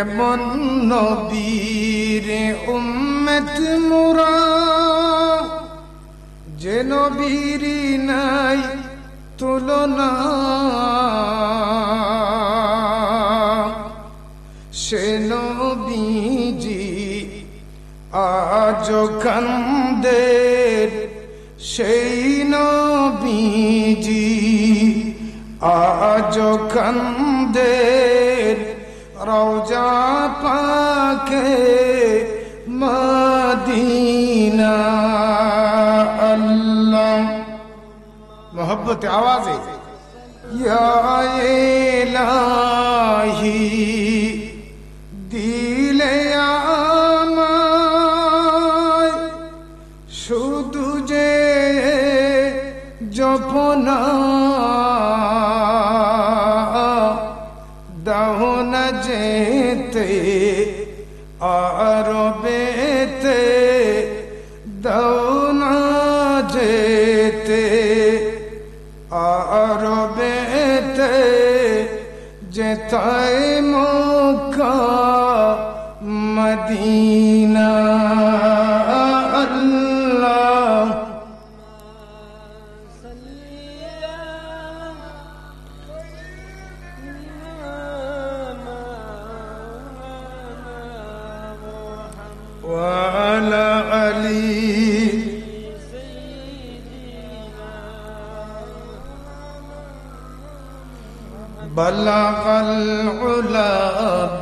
এমন নবীর উম্মত মোরা যে নবীর নাই তুলনা সে নবীজি আজ কান্দের সেই নবীজি আজ কান্দের রওজা পাকে মদিনা আল্লাহ मोहब्बत आवाज़े या इलाही दिले आमाय शुधु जे जपना दाहो न जेते आरबेते दाहो न जेते আরবেতে যেতায় মক্কা মদিনা আল্লাহ ওয়া আলা আলি بلغ العلا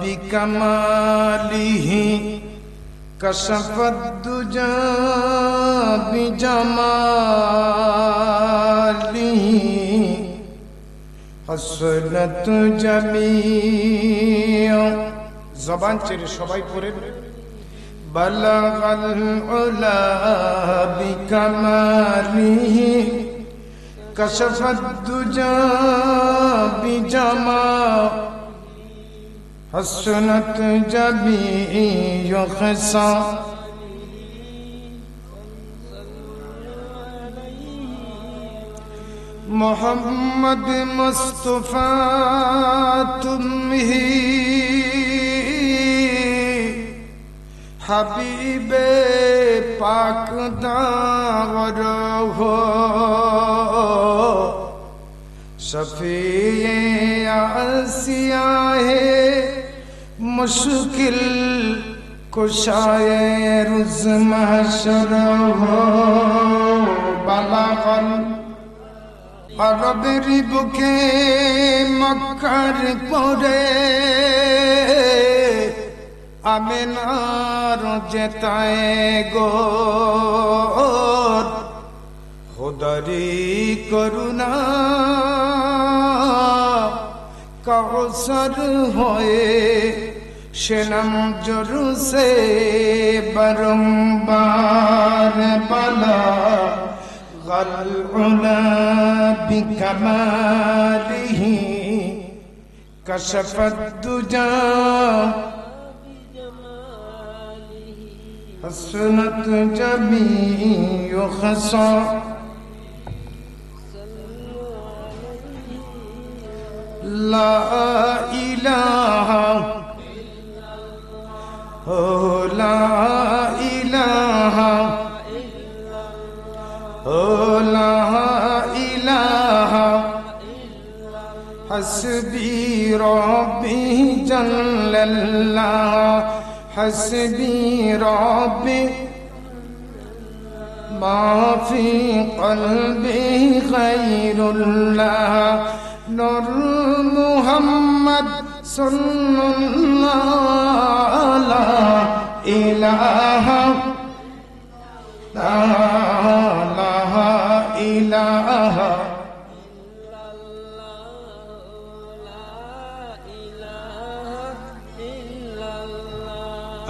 بكماله كشف الدجى بجماله حسنت جميع زبان چেরে সবাই পড়েন بلغ العلا بكماله كشف الدجى بجمال حسنت جميع خصال محمد مصطفى تمه حبیب پاک داور ہو شفیع آسیائے مشکل کشائے روز محشر ہو بلغ عرب বুকে মক্কার পরে আমিনার যেতায় গো খুদারি করুণা কাউসার হয়ে সেনাম জরুসে বারংবার বালা গালউলা বিকামালিহি কাশাফাদ দুজা حسنت جميع خصال لا إله لا إله لا إله حسبي ربي جل الله حسبي ربي ما في قلبي غير الله نور محمد صلى الله لا إله لا إله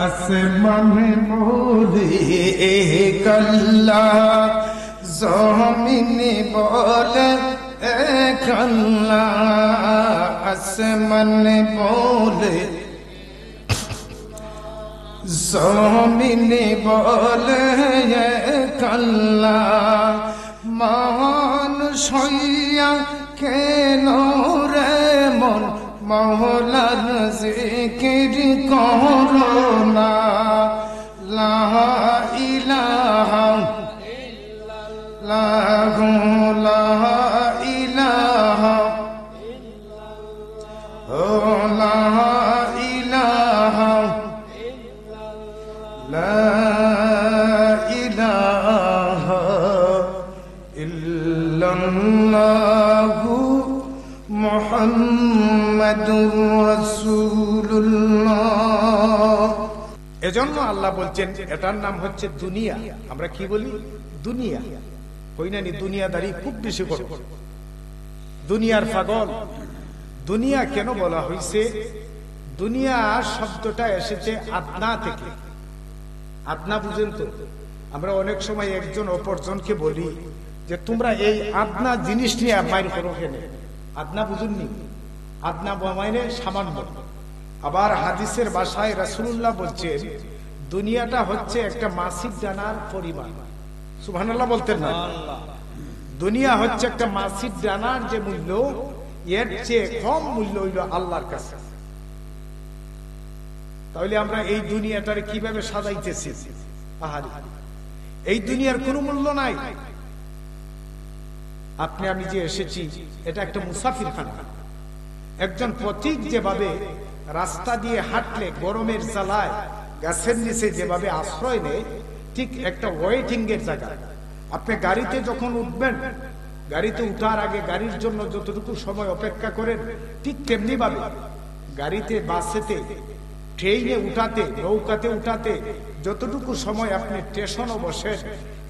আসমানে বলে এক আল্লাহ জমিনে বলে এক আল্লাহ আসমানে বলে জমিনে বলে এক আল্লাহ মানুষ হইয়া কেন রে মন মওলার জিকির করো না, লা ইলাহা ইল্লাল্লাহু লা ইলাহা লা ইলাহা লা ইলাহা ইল্লাল্লাহু মুহাম্মাদুর রাসূলুল্লাহ। এজন্য আল্লাহ বলছেন এটার নাম হচ্ছে দুনিয়া। আমরা কি বলি? দুনিয়া। কইনানি দুনিয়াদারি খুব বেশি করো, দুনিয়ার পাগল। দুনিয়া কেন বলা হয়েছে? দুনিয়া শব্দটা এসেছে আদনা থেকে। আদনা বুঝেন তো? আমরা অনেক সময় একজন অপরজনকে বলি যে তোমরা এই আদনা জিনিস নিয়ে মাইর করো কেন? আদনা বুঝুননি? আদনা মানে সামান্য। আবার হাদিসের ভাষায় রাসূলুল্লাহ বলছেন দুনিয়াটা হচ্ছে একটা মাসিক দানার পরিমাণ। সুবহানাল্লাহ বলতেন না? দুনিয়া হচ্ছে একটা মাসিক দানার যে মূল্য, এর চেয়ে কম মূল্য হইল আল্লাহর কাছে। তাহলে আমরা এই দুনিয়াটারে কিভাবে সাজাইতেছি? আহারে, এই দুনিয়ার কোনো মূল্য নাই। আপনি আমি যে এসেছি এটা একটা মুসাফির খানা। একজন পথিক যেভাবে রাস্তা দিয়ে হাঁটলে গরমের জ্বালায় গাছের নিচে যেভাবে আশ্রয় নেয়, ঠিক একটা ওয়েটিং এর জায়গা। আপনি গাড়িতে যখন উঠবেন, গাড়িতে উঠার আগে গাড়ির জন্য যতটুকু সময় অপেক্ষা করেন, ঠিক তেমনি ভাবে গাড়িতে, বাসেতে, ট্রেনে উঠাতে, নৌকাতে উঠাতে যতটুকু সময় আপনি স্টেশনে বসেন,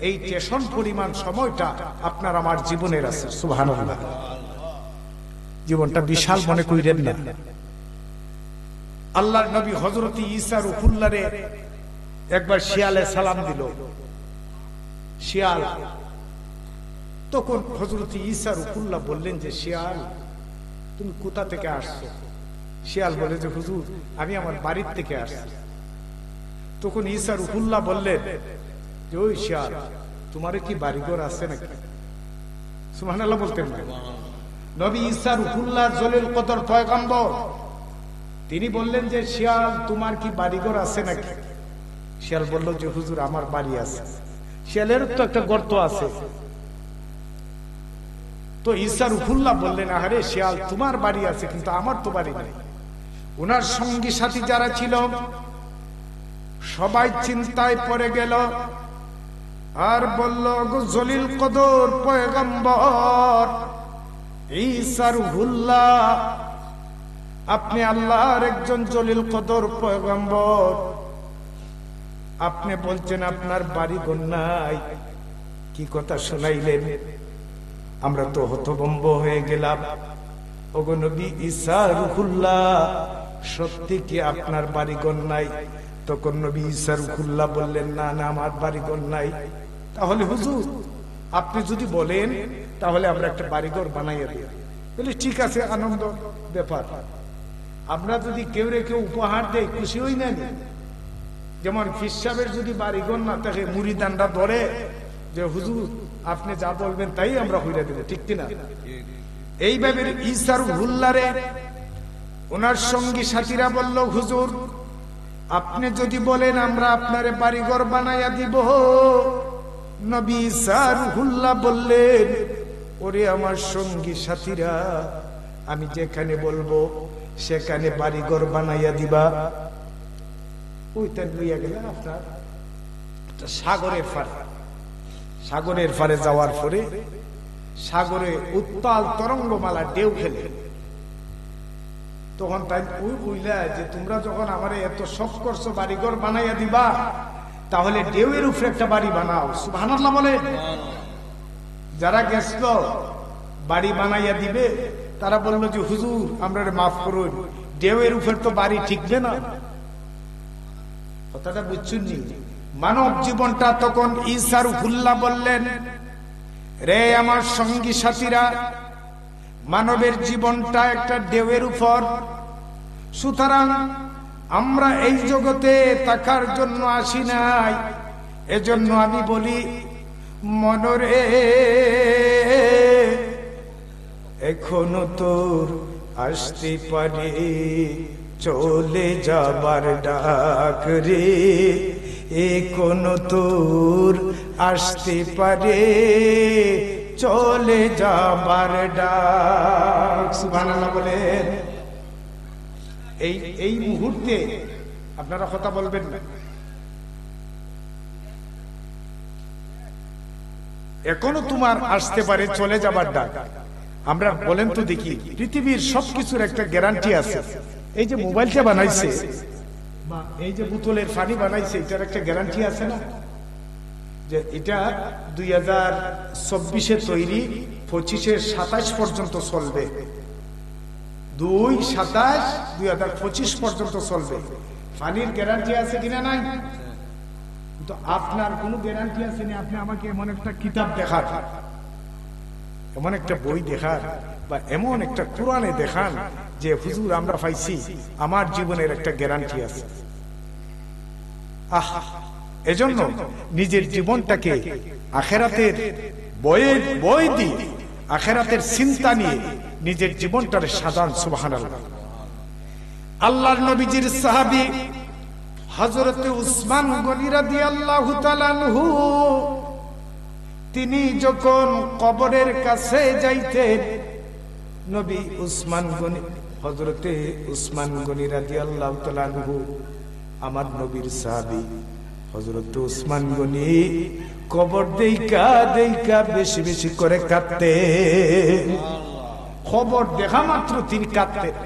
এই স্টেশন পরিমাণ সময়টা আপনার আমার জীবনের আছে। সুবহানাল্লাহ। জীবনটা বিশাল মনে কইরেন না। আল্লাহর নবী হযরত ঈসা রূহুল্লাহরে একবার শিয়ালে সালাম দিল। শিয়াল তখন হযরত ঈসা রূহুল্লাহ বললেন যে শিয়াল তুমি কোথা থেকে আসছো? শিয়াল বলে যে হুজুর আমি আমার বাড়ির থেকে আসছি। তখন ঈসা রূহুল্লাহ বললেন যে ওই শিয়াল তোমার কি বাড়িঘর আছে নাকি? সুবহানাল্লাহ বলতেন না? নবী ঈসা রূহুল্লাহ জলিল কদর পয়গম্বর, তিনি বললেন যে শিয়াল তোমার কি বাড়িঘর আছে নাকি? শিয়াল বলল যে হুজুর আমার বাড়ি আছে। শিয়ালের তো একটা গর্ত আছে। তো ঈসা রূহুল্লাহ বললেন আরে শিয়াল তোমার বাড়ি আছে কিন্তু আমার তো বাড়ি নেই। ওনার সঙ্গী সাথী যারা ছিল সবাই চিন্তায় পড়ে গেল আর বলল গো জলিল কদর পয়গম্বর ঈসা রূহুল্লাহ, আপনি আল্লাহর একজন জলিল কদর পয়গম্বর, আপনি বলছেন আপনার বাড়ি ঘর নাই, কি কথা শোনাইলেন? আমরা তো হতভম্ব হয়ে গেলাম। ওগো নবী ঈসা রূহুল্লাহ, সত্যি কি আপনার বাড়ি ঘর নাই? তখন নবী ঈসা রূহুল্লাহ বললেন না না আমার বাড়ি ঘর নাই। তাহলে হুজুর আপনি যদি বলেন তাহলে আমরা একটা বাড়িঘর বানাইয়া দিই। বলে ঠিক আছে, আনন্দ ব্যাপার। আমরা যদি কেউ উপহার দেই খুশি হই না? যেমন ফির সাহেবের যদি বাড়িঘর না থাকে মুরিদানরা ধরে যে হুজুর আপনি যা বলবেন তাই আমরা হইরা দেব, ঠিক কিনা? এইভাবে ঈসা রূহুল্লাহরে ওনার সঙ্গী সাথীরা বলল হুজুর আপনি যদি বলেন আমরা আপনার বাড়িঘর বানাইয়া দিব। নবী ঈসা রূহুল্লাহ বললেন ওরে আমার সঙ্গী সাথীরা, আমি যেখানে বলবো সেখানে বাড়িঘর বানাইয়া দিবা। ওইটা লইয়া গেলেন আপনার সাগরের পারে। সাগরের পারে যাওয়ার পরে সাগরে উত্তাল তরঙ্গমালা ঢেউ খেলে। তখন তাই ওই কইলা যে তোমরা যখন আমার এত শখ করছো বাড়িঘর বানাইয়া দিবা, তাহলে ঢেউয়ের উপরে একটা বাড়ি বানাও। সুবহানাল্লাহ বলে। যারা গেছিল বাড়ি বানাইয়া দিবে তারা বলল যে হুজুর আমরা মাফ করুন, ঢেউয়ের উপর তো বাড়ি ঠিকবে না। কথাটা বুঝছেন? মানব জীবনটা তখন ঈসা রূহুল্লাহ বললেন রে আমার সঙ্গী সাথীরা, মানবের জীবনটা একটা ঢেউয়ের উপর। সুতরাং আমরা এই জগতে থাকার জন্য আসি নাই। এজন্য আমি বলি মনরে এখনো তোর আসতে পারে চলে যাবার ডাক রে, এ কোন তোর আসতে পারে চলে যাবার ডাক। সুবহানাল্লাহ বলেন। এই মুহূর্তে আপনারা কথা বলবেন না, এখনো তোমার আসতে পারে চলে যাবার ডাক। আমরা বলেন তো দেখি, পৃথিবীর সবকিছুর একটা গ্যারান্টি আছে। এই যে মোবাইলটা বানাইছে বা এই যে বোতলের পানি বানাইছে, এটার একটা গ্যারান্টি আছে না, যে এটা 2024 তৈরি, 25 27 পর্যন্ত চলবে, 2/27/2025 পর্যন্ত চলবে। পানির গ্যারান্টি আছে কিনা? নাই। তো আপনার কোন গ্যারান্টি আছে না? আপনি আমাকে এমন একটা কিতাব দেখান, এমন একটা বই দেখান, বা এমন একটা কোরআনে দেখান যে হুজুর আমরা পাইছি, আমার জীবনের একটা গ্যারান্টি আছে। এজন্য নিজের জীবনটাকে আখিরাতের বই দিয়ে, আখিরাতের চিন্তা নিয়ে নিজের জীবনটার সাজান। সুবহানাল্লাহ। আল্লাহর নবীজির সাহাবী হযরত উসমান গনি রাদিয়াল্লাহু তাআলা আনহু, তিনি যখন কবরের কাছে যাইতেন, নবী উসমান গনি, হযরতে উসমান গনি রাদিয়াল্লাহু তাআলা আনহু আমার নবীর সাহাবী, হযরত উসমান গনি কবর দেইকা দেইকা বেশি বেশি করে কাঁদতেন। খবর দেখা মাত্র তিনি কাঁদতেন।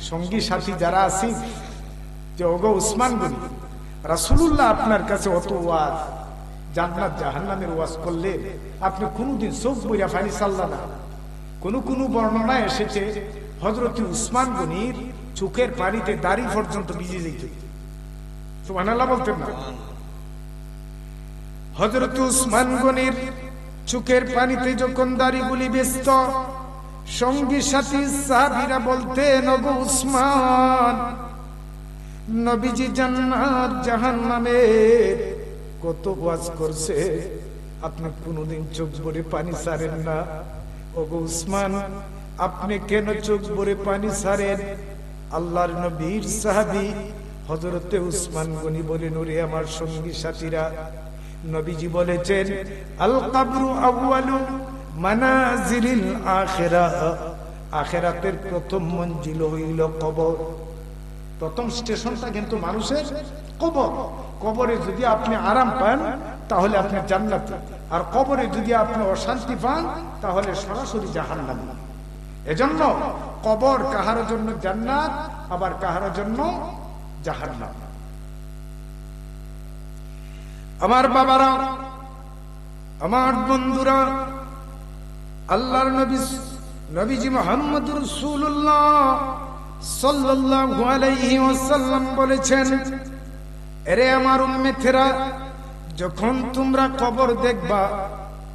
সঙ্গী সাথী যারা আছি, যে ওগো উসমান গনি, রাসূলুল্লাহ আপনার কাছে অত ওয়াজ, জান্নাত জাহান্নামের ওয়াজ করলেন, আপনি কোনদিন চোখ বইরা পানি ছাড়লেন না। কোন কোন বর্ণনায় এসেছে হযরত উসমান গনির চোখের পানিতে দাড়ি পর্যন্ত ভিজে যেত। সুবহানাল্লাহ বলতেন না? হযরত উসমান গনির চোখের পানিতে যখন দাড়িগুলি ভিজত, সঙ্গী সাথী সাহাবীরা বলতেন, ওগো উসমান, নবীজি জান্নাত জাহান্নামের কত ওয়াজ করছে, আপনি কোনদিন চোখ ভরে পানি ছাড়েন না। ওগো উসমান, আপনি কেন চোখ ভরে পানি ছাড়েন? আল্লাহর নবীর সাহাবী হযরতে উসমান গনি বলেন, ওরে আমার সঙ্গী সাথীরা, নবীজি বলেছেন, আল কবরু আউয়ালু মানাজিলিল আখিরাহ, আখিরাতের প্রথম মঞ্জিল হইল কবর। প্রথম স্টেশনটা কিন্তু মানুষের কবর। কবরে যদি আপনি আরাম পান তাহলে আপনি জান্নাতে, আর কবরে যদি আপনি অশান্তি পান তাহলে সরাসরি জাহান্নাম। এজন্য কবর কাহার জন্য জান্নাত, আবার কাহার জন্য জাহান্নাম। আমার বাবারা, আমার বন্ধুরা, আল্লাহর নবীজি মুহাম্মদুর রাসূলুল্লাহ সাল্লাল্লাহু আলাইহি ওয়াসাল্লাম বলেছেন, এরে আমার উম্মতেরা, যখন তোমরা কবর দেখবা,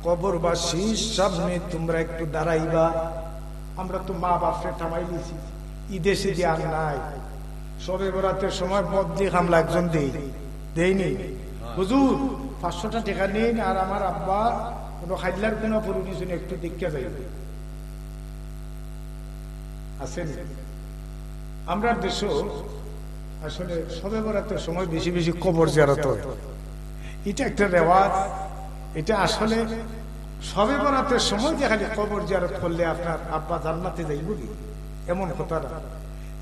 কবরবাসীর সামনে তোমরা একটু দাঁড়াইবা। আমরা তো মা বাপরে থামাই দিয়েছি, ঈদে সেদি আর নাই। সবে বরাতের সময় বদ্রি হামলা একজন দেয়নি, হুজুর 500 টাকা নিন, আর আমার আব্বা কোনো খাইলার কোনো পরিবেশন একটু দেখতে যাইবে। আছেন? আমরা দেশ আসলে সবে বরাতের সময় বেশি বেশি কবর জিয়ারত হয়। এটা একটা রেওয়াজ। এটা আসলে সবে বরাতের সময় যে খালি কবর জিয়ারত করলে আপনার আব্বা জান্নাতে যাইব কি, এমন কথা না।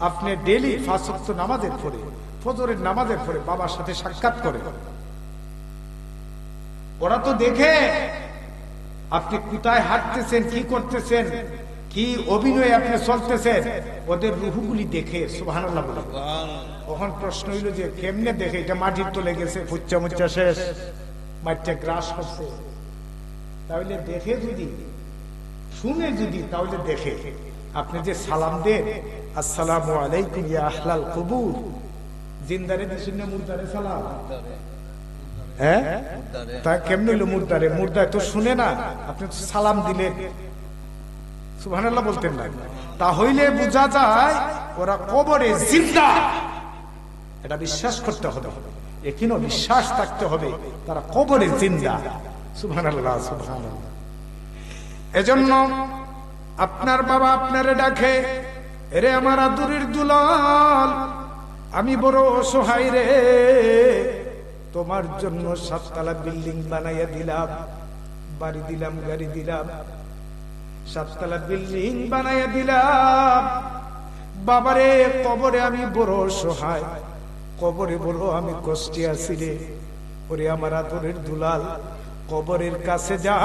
আপনি ডেইলি 5 ওয়াক্ত নামাজের পরে, ফজরের নামাজের পরে বাবার সাথে সাক্ষাৎ করে। ওরা তো দেখে আপনি কোথায় হাঁটতেছেন, কি করতেছেন, কি অভিনয় আপনি চলতেছেন, ওদের রুহগুলি দেখে। সুবহানাল্লাহ বলে। তখন প্রশ্ন হইল যে কেমনে দেখে? এটা মাটির তলে গেছে, ফুচ্চা মুচ্চা শেষ, মাটিটা গ্রাস হচ্ছে, তাহলে দেখে যদি, শুনে যদি, তাহলে দেখে। আপনি যে সালাম দেন, আসসালামু আলাইকুম ইয়া আহলাল কুবুর, জিন্দারে দিছেন না মুর্দারে সালাম? হ্যাঁ, তা কেমনে হইল মুর্দারে? মুর্দায় তো শুনে না, আপনি তো সালাম দিলেন। সুবহানাল্লাহ বলতেন না? তাহলে বোঝা যায় ওরা কবরে জিন্দা। এটা বিশ্বাস করতে হবে, এখনো বিশ্বাস থাকতে হবে তারা কবরে জিন্দা। সুবহানাল্লাহ, সুবহানাল্লাহ। এজন্য আপনার বাবা আপনারে ডাকে, এরে আমার আদরের দুলাল, আমি বড় অসহায় রে, তোমার জন্য 7 তলা বিল্ডিং বানাইয়া দিলাম, বাড়ি দিলাম, গাড়ি দিলাম, 7 তলা বিল্ডিং বানাইয়া দিলাম। বাবারে কবরে আমি বড় অসহায়, কবরে বড় আমি কষ্টে আছি রে। ওরে আমার আদরের দুলাল, কবরের কাছে যা,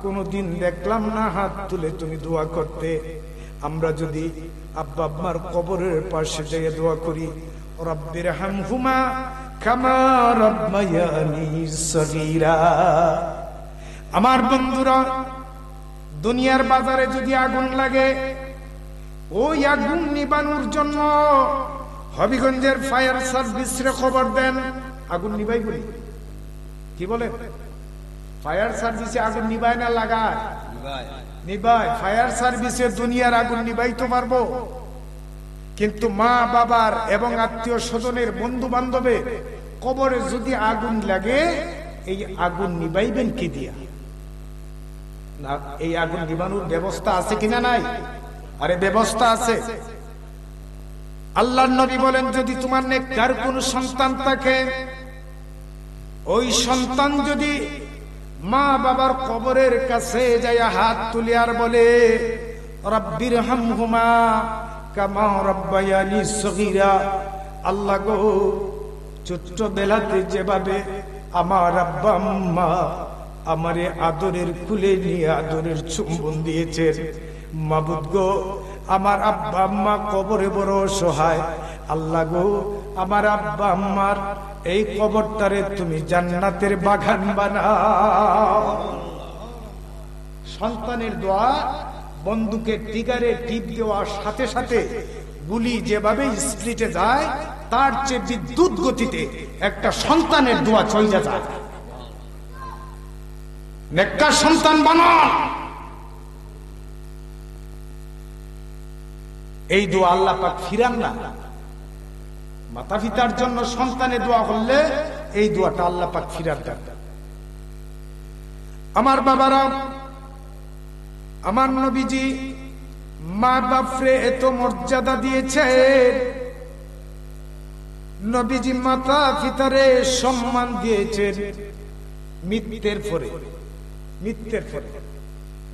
কোনদিন দেখলাম না হাত তুলে তুমি দোয়া করতে। আমরা যদি আব্বা আম্মার কবরের পাশে যেয়ে দোয়া করি, রব্বির হামহুমা কামা রাব্বায়ানি সগীরা। আমার বন্ধুরা, দুনিয়ার বাজারে যদি আগুন লাগে, ওই আগুন নিবানোর জন্য হবিগঞ্জের ফায়ার সার্ভিস রে খবর দেন। আগুন নিবাই বলি, কি বলে? ফায়ার সার্ভিসে আগুন নিবাই না লাগায়? নিবাই। ফায়ার সার্ভিসে দুনিয়ার আগুন নিবাই তো পারবো, কিন্তু মা বাবার এবং আত্মীয় স্বজনের বন্ধু বান্ধবের কবরে যদি আগুন লাগে, এই আগুন নিবাইবেন কি দিয়া? না, এই আগুন নিবানোর ব্যবস্থা আছে কিনা? নাই। আরে ব্যবস্থা আছে। আল্লাহর নবী বলেন, যদি তোমার নেককার কোন সন্তান থাকে, ওই সন্তান যদি মা বাবার কবরের কাছে যাইয়া হাত তুলে আর বলে, রব্বির হামহুমা কামা রাব্বায়ানি সগীরা, আল্লাহ গো, ছোট্ট বেলাতে যেভাবে আমার আব্বা আম্মা আমারে আদরের কুলে নিয়ে আদরের চুম্বন দিয়েছেন, মাবুদ গো, আমার আব্বা আম্মা কবরে বড় অসহায়, আল্লাহ গো, আমার আব্বা আম্মার এই কবরটারে তুমি জান্নাতের বাগান বানাও। সন্তানের দোয়া বন্দুকের টিগারে টিপ দেওয়ার সাথে সাথে গুলি যেভাবে স্প্লিটে যায়, তার চেয়ে বিদ্যুৎ গতিতে একটা সন্তানের দোয়া চলে যায়। নেককার সন্তান বানাও। এই দোয়া আল্লাহ পাক ফিরান না। মাতা পিতার জন্য সন্তানের দোয়া করলে এই দোয়াটা আল্লাহ পাক ফিরান দেন। আমার বাবারা, আমার নবীজি মা বাপরে এত মর্যাদা দিয়েছে, নবীজি মাতা পিতারে সম্মান দিয়েছেন মৃত্যুর পরে। মৃত্যুর পরে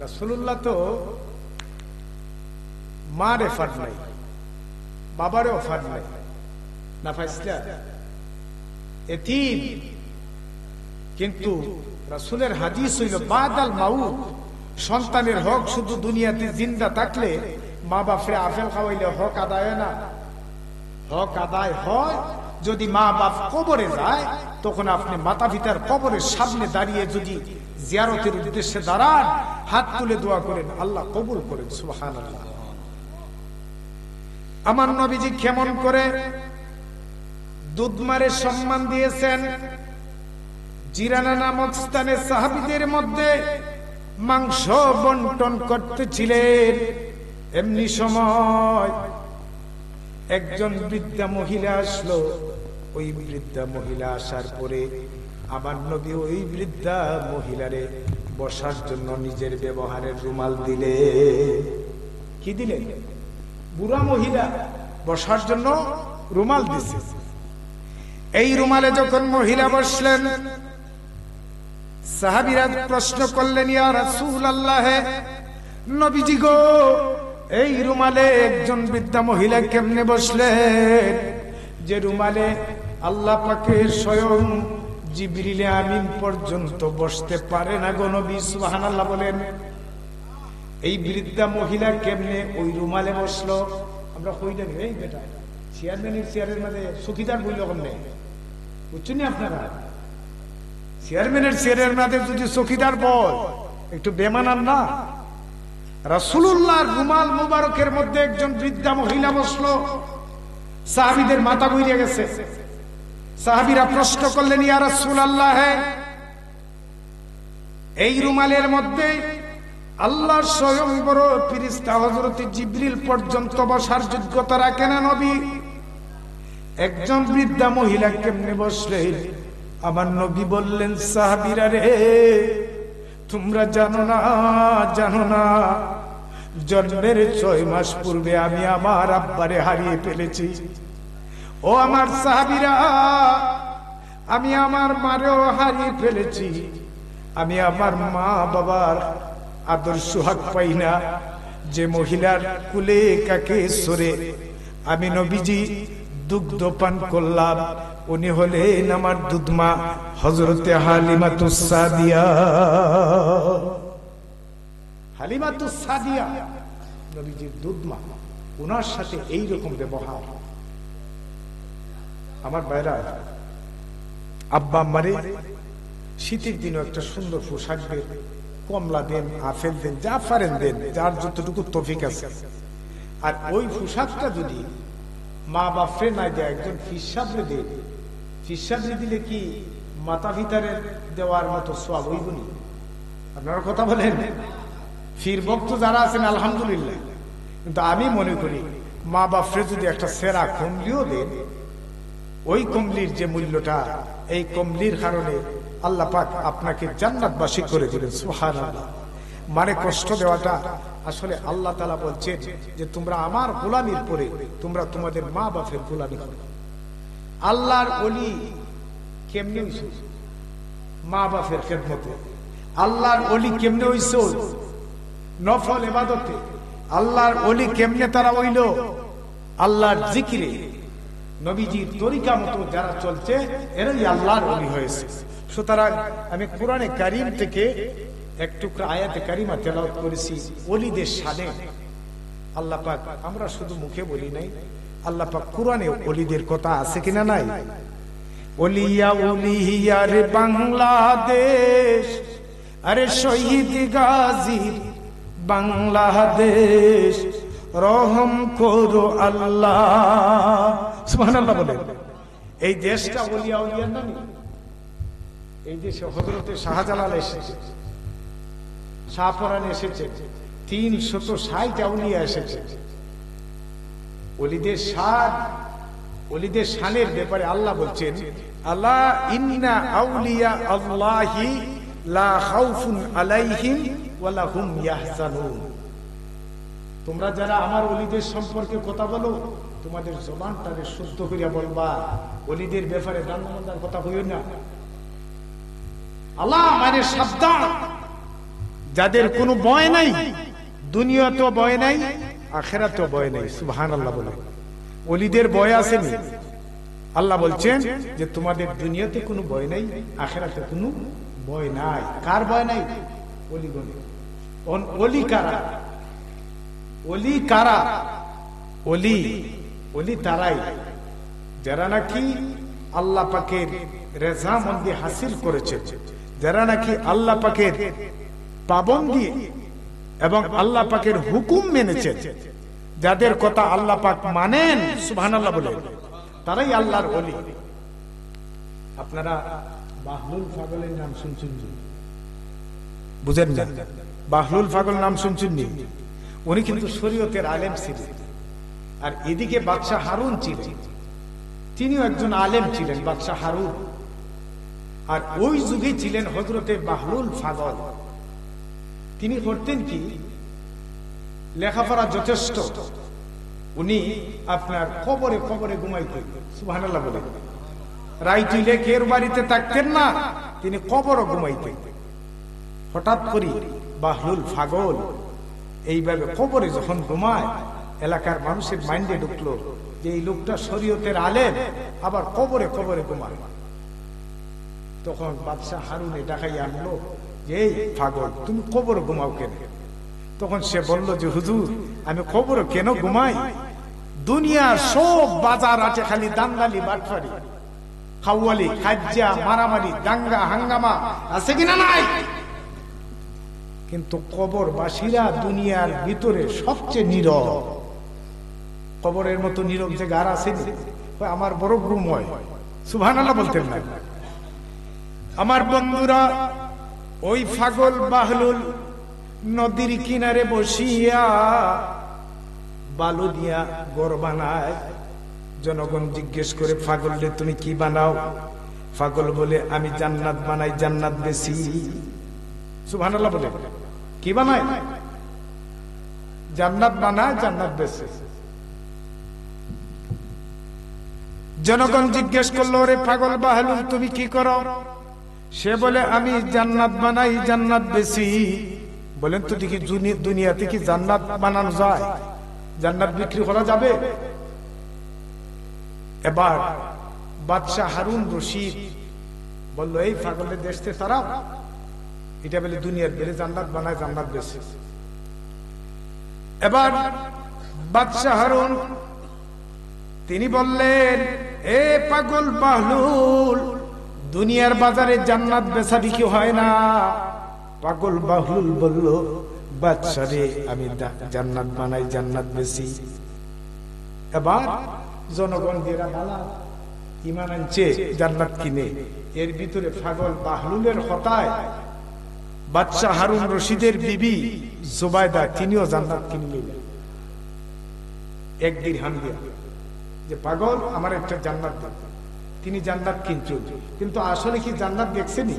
রাসূলুল্লাহ তো মার এফার নাই, বাবারে অফার নাই, না ফাইসলা এতিম। কিন্তু রাসূলের হাদিস হইল, বাদাল মাউত, সন্তানের হক শুধু দুনিয়াতে জিন্দা থাকলে মা বাপরে আপেল খাওয়াইলে হক আদায় না। হক আদায় হয় যদি মা বাপ কবরে যায়, তখন আপনি মাতা পিতার কবরের সামনে দাঁড়িয়ে যদি জিয়ারতের উদ্দেশ্যে দাঁড়ান, হাত তুলে দোয়া করেন, আল্লাহ কবুল করেন। সুবহানাল্লাহ। আমার নবীজি কেমন করে দুধমারে সম্মান দিয়েছেন। জিরানা নামক স্থানে সাহাবীদের মধ্যে মাংস বন্টন করতেছিলেন, এমনি সময় একজন বৃদ্ধা মহিলা আসলো। ওই বৃদ্ধা মহিলা আসার পরে আমার নবী ওই বৃদ্ধা মহিলারে বসার জন্য নিজের ব্যবহারের রুমাল দিলে। কি দিলেন? বুড়া মহিলা বসার জন্য রুমাল দিছে। এই রুমালে যখন মহিলা বসলেন, সাহাবীরা প্রশ্ন করলেন, ইয়া রাসূলুল্লাহ, নবীজি গো, এই রুমালে একজন বৃদ্ধা মহিলা কেমনে বসলেন, যে রুমালে আল্লাহ পাকের স্বয়ং জিবরিল আমিন পর্যন্ত বসতে পারে না গো নবী? সুবহানাল্লাহ বলেন। এই বৃদ্ধা মহিলা কেমনে ওই রুমালে বসলো? আমরা কইলে এই বেটা চেয়ারম্যানের চেয়ারের মধ্যে চকিদার বইল কেমনে, বুঝছেন আপনারা? চেয়ারম্যানের চেয়ারের মধ্যে যদি চকিদার বল, একটু বেমানান না? রাসূলুল্লাহর রুমাল মুবারকের মধ্যে একজন বৃদ্ধা মহিলা বসলো, সাহাবীদের মাথা ঘুরে গেছে। সাহাবীরা প্রশ্ন করলেন, ইয়া রাসূলুল্লাহ, এই রুমালের মধ্যে আল্লাহর স্বয়ং বড় ফেরেশতা হযরত জিবরিল পর্যন্ত বসার যোগ্যতা রাখে না নবী, একজন বৃদ্ধা মহিলা কেমনে বসলেন? আমার নবী বললেন, সাহাবীরা রে, তোমরা জানো না, জন্মের 6 মাস পূর্বে আমি আমার আব্বারে হারিয়ে ফেলেছি। ও আমার সাহাবীরা, আমি আমার মারেও হারিয়ে ফেলেছি। আমি আমার মা বাবার আদর সোহাগ পাই না। যে মহিলার কুলে কাকে সরে আমি নবীজি দুগ্ধ পান করলাম, উনি হলেন আমার দুধমা হযরতে হালিমাতুস সাদিয়া। হালিমাতুস সাদিয়া নবীজির দুধমা, ওনার সাথে এই রকম ব্যবহার। আমার ভাইরা, আব্বা আম্মারে শীতের দিনে একটা সুন্দর পোশাক দেন, কমলা দেন, আপেল দেন, যা পারেন দেন, যার যতটুকু তৌফিক আছে। আর ওই পোশাকটা যদি মা বাপরে না দেয়, একজন ফিসাবরে দেন, ফিসাবরে দিলে কি মাতা পিতারে দেওয়ার মতো সওয়াব হইব না? আপনারা কথা বলেন। ফির ভক্ত যারা আছেন আলহামদুলিল্লাহ, কিন্তু আমি মনে করি মা বাপরে যদি একটা সেরা কমলিও দেন, ওই কমলির যে মূল্যটা, এই কমলির কারণে আল্লাহ পাক আপনাকে জান্নাতবাসী করে দিবেন। সুবহানাল্লাহ। মানে কষ্ট দেওয়াটা আসলে আল্লাহ তাআলা বলছেন যে তোমরা আমার গোলামির পরে তোমরা তোমাদের মা বাপের গোলামি করো। আল্লাহর ওলি কেমনে হইছো? মা বাপের খেদমতে। আল্লাহর ওলি কেমনে হইছো? নফল ইবাদতে। আল্লাহর ওলি কেমনে তারা হইল? আল্লাহর জিকিরে, নবীজির তরিকা মতো যারা চলছে এরাই আল্লাহর ওলি হয়েছে। সুতরাং আমি কোরআনে কারীম থেকে এক টুকরা আয়াতে কারিমা তেলাওয়াত করেছি ওলিদের শানে। আল্লাহ পাক, আমরা শুধু মুখে বলি নাই, আল্লাহ পাক কোরআনে ওলিদের কথা আছে কিনা নাই? ওলিয়া ওলিয়া রে বাংলাদেশ, আরে শহীদ গাজীর বাংলাদেশ, রহম করো আল্লাহ। সুবহানাল্লাহ বলেন। এই দেশটা ওলিয়া ওলিয়ার নামে। এই দেশে হযরতে শাহজালাল এসেছে, শাহপরান এসেছে, 360 আউলিয়া এসেছে। ওলিদের শানের ব্যাপারে আল্লাহ বলছেন, আল্লাহ ইন্না আউলিয়া আল্লাহি লা খাউফুন আলাইহিম ওয়া লা হুম ইয়াহজানুন। তোমরা যারা আমার ওলিদের সম্পর্কে কথা বলো, তোমাদের জবানটাকে শুদ্ধ করিয়া বলবা, ওলিদের ব্যাপারে গান-মন্দার কথা কইও না। আল্লাহ মানে সাবধান, যাদের কোনো ভয় নাই, দুনিয়াতেও ভয় নাই, আখিরাতেও ভয় নাই। সুবহানাল্লাহ বলে। ওলিদের ভয় আসেনি। আল্লাহ বলছেন যে তোমাদের দুনিয়াতে কোনো ভয় নাই, আখিরাতে কোনো ভয় নাই। কার ভয় নাই? ওলিগণ। ওলি কারা? ওলি কারা? ওলি তারাই যারা নাকি আল্লাহ পাকের রেজামন্দি হাসিল করেছে, যারা নাকি আল্লাহ পাকের পাবন্দি এবং আল্লাহ পাকের হুকুম মেনেছে, যাদের কথা আল্লাহ পাক মানেন, সুবহানাল্লাহ বলে, তারাই আল্লাহর ওলি। আপনারা বাহলুল পাগলের নাম শুনছেন? বুঝেন না? বাহলুল পাগল নাম শুনছেন? উনি কিন্তু শরীয়তের আলেম ছিলেন। আর এদিকে বাদশাহ হারুন ছিলেন, তিনিও একজন আলেম ছিলেন, বাদশাহ হারুন। আর ওই যুগে ছিলেন হযরতে বাহলুল পাগল। তিনি করতেন কি, লেখাপড়া যথেষ্ট, উনি আপনার কবরে কবরে ঘুমাইতেন। সুবহানাল্লাহ বলে। রাইত হইলে কের বাড়িতে থাকতেন না, তিনি কবরও ঘুমাইতেন। হঠাৎ করে বাহলুল পাগল এইভাবে কবরে যখন ঘুমায়, এলাকার মানুষের মাইন্ডে ঢুকলো যে এই লোকটা শরীয়তের আলেম, আবার কবরে কবরে ঘুমায়। তখন বাদশাহ হারুনে ডাকাইয়া আনলো যে এই পাগল, তুমি কবরে ঘুমাও কেন? তখন সে বলল যে হুজুর, আমি কবরে কেন ঘুমাই? দুনিয়ার সব বাজার আছে খালি দাঙ্গালি, বাটফারি, খাওয়ালি, খাজ্জা, মারামারি, দাঙ্গা হাঙ্গামা আছে কিনা? নাই। কিন্তু কবরবাসীরা দুনিয়ার ভিতরে সবচেয়ে নীরব। কবরের মতো নীরব যে গার আছে, আমার বড় ঘুম হয়। সুবহানাল্লাহ বলতেন না? আমার বন্ধুরা, ওই পাগল বাহলুল নদীর কিনারে বসিয়া বালু দিয়া ঘর বানায়। জনগণ জিজ্ঞেস করে, পাগল রে তুমি কি বানাও? পাগল বলে, আমি জান্নাত বানাই, জান্নাত বেশি। সুবহানাল্লাহ বলে। কি বানায়? জান্নাত বানায়, জান্নাত বেচে। জনগণ জিজ্ঞেস করলো, ওরে পাগল বাহলুল তুমি কি করো? সে বলে, আমি জান্নাত বানাই, জান্নাত বেশি। বলেন তো দেখি, দুনিয়াতে কি জান্নাত বানানো যায়? জান্নাত বিক্রি করা যাবে? এবার বাদশাহ হারুন রশিদ বলল, এই পাগলের দেশতে তারা এটা বলে দুনিয়ার বেলে জান্নাত বানায়, জান্নাত বেশি। এবার বাদশাহ হারুন তিনি বললেন, এ পাগল বাহলুল, দুনিয়ার বাজারে জান্নাত বেচা বিক্রি হয় না। পাগল বাহলুল বলল, বাদশা রে, আমি জান্নাত বানাই, জান্নাত বেশি। এবার জনগণ যারা বালা ঈমান আনছে, জান্নাত কিনে, এর ভিতরে পাগল বাহলুলের হতায় বাদশাহ হারুন রশিদের বিবি জুবাইদা তিনিও জান্নাত কিনলেন এক দিরহাম দিয়া, যে পাগল আমার একটা জান্নাত দাও। তিনি জান্নাত কিনছেন, কিন্তু আসলে কি জান্নাত দেখছেনি?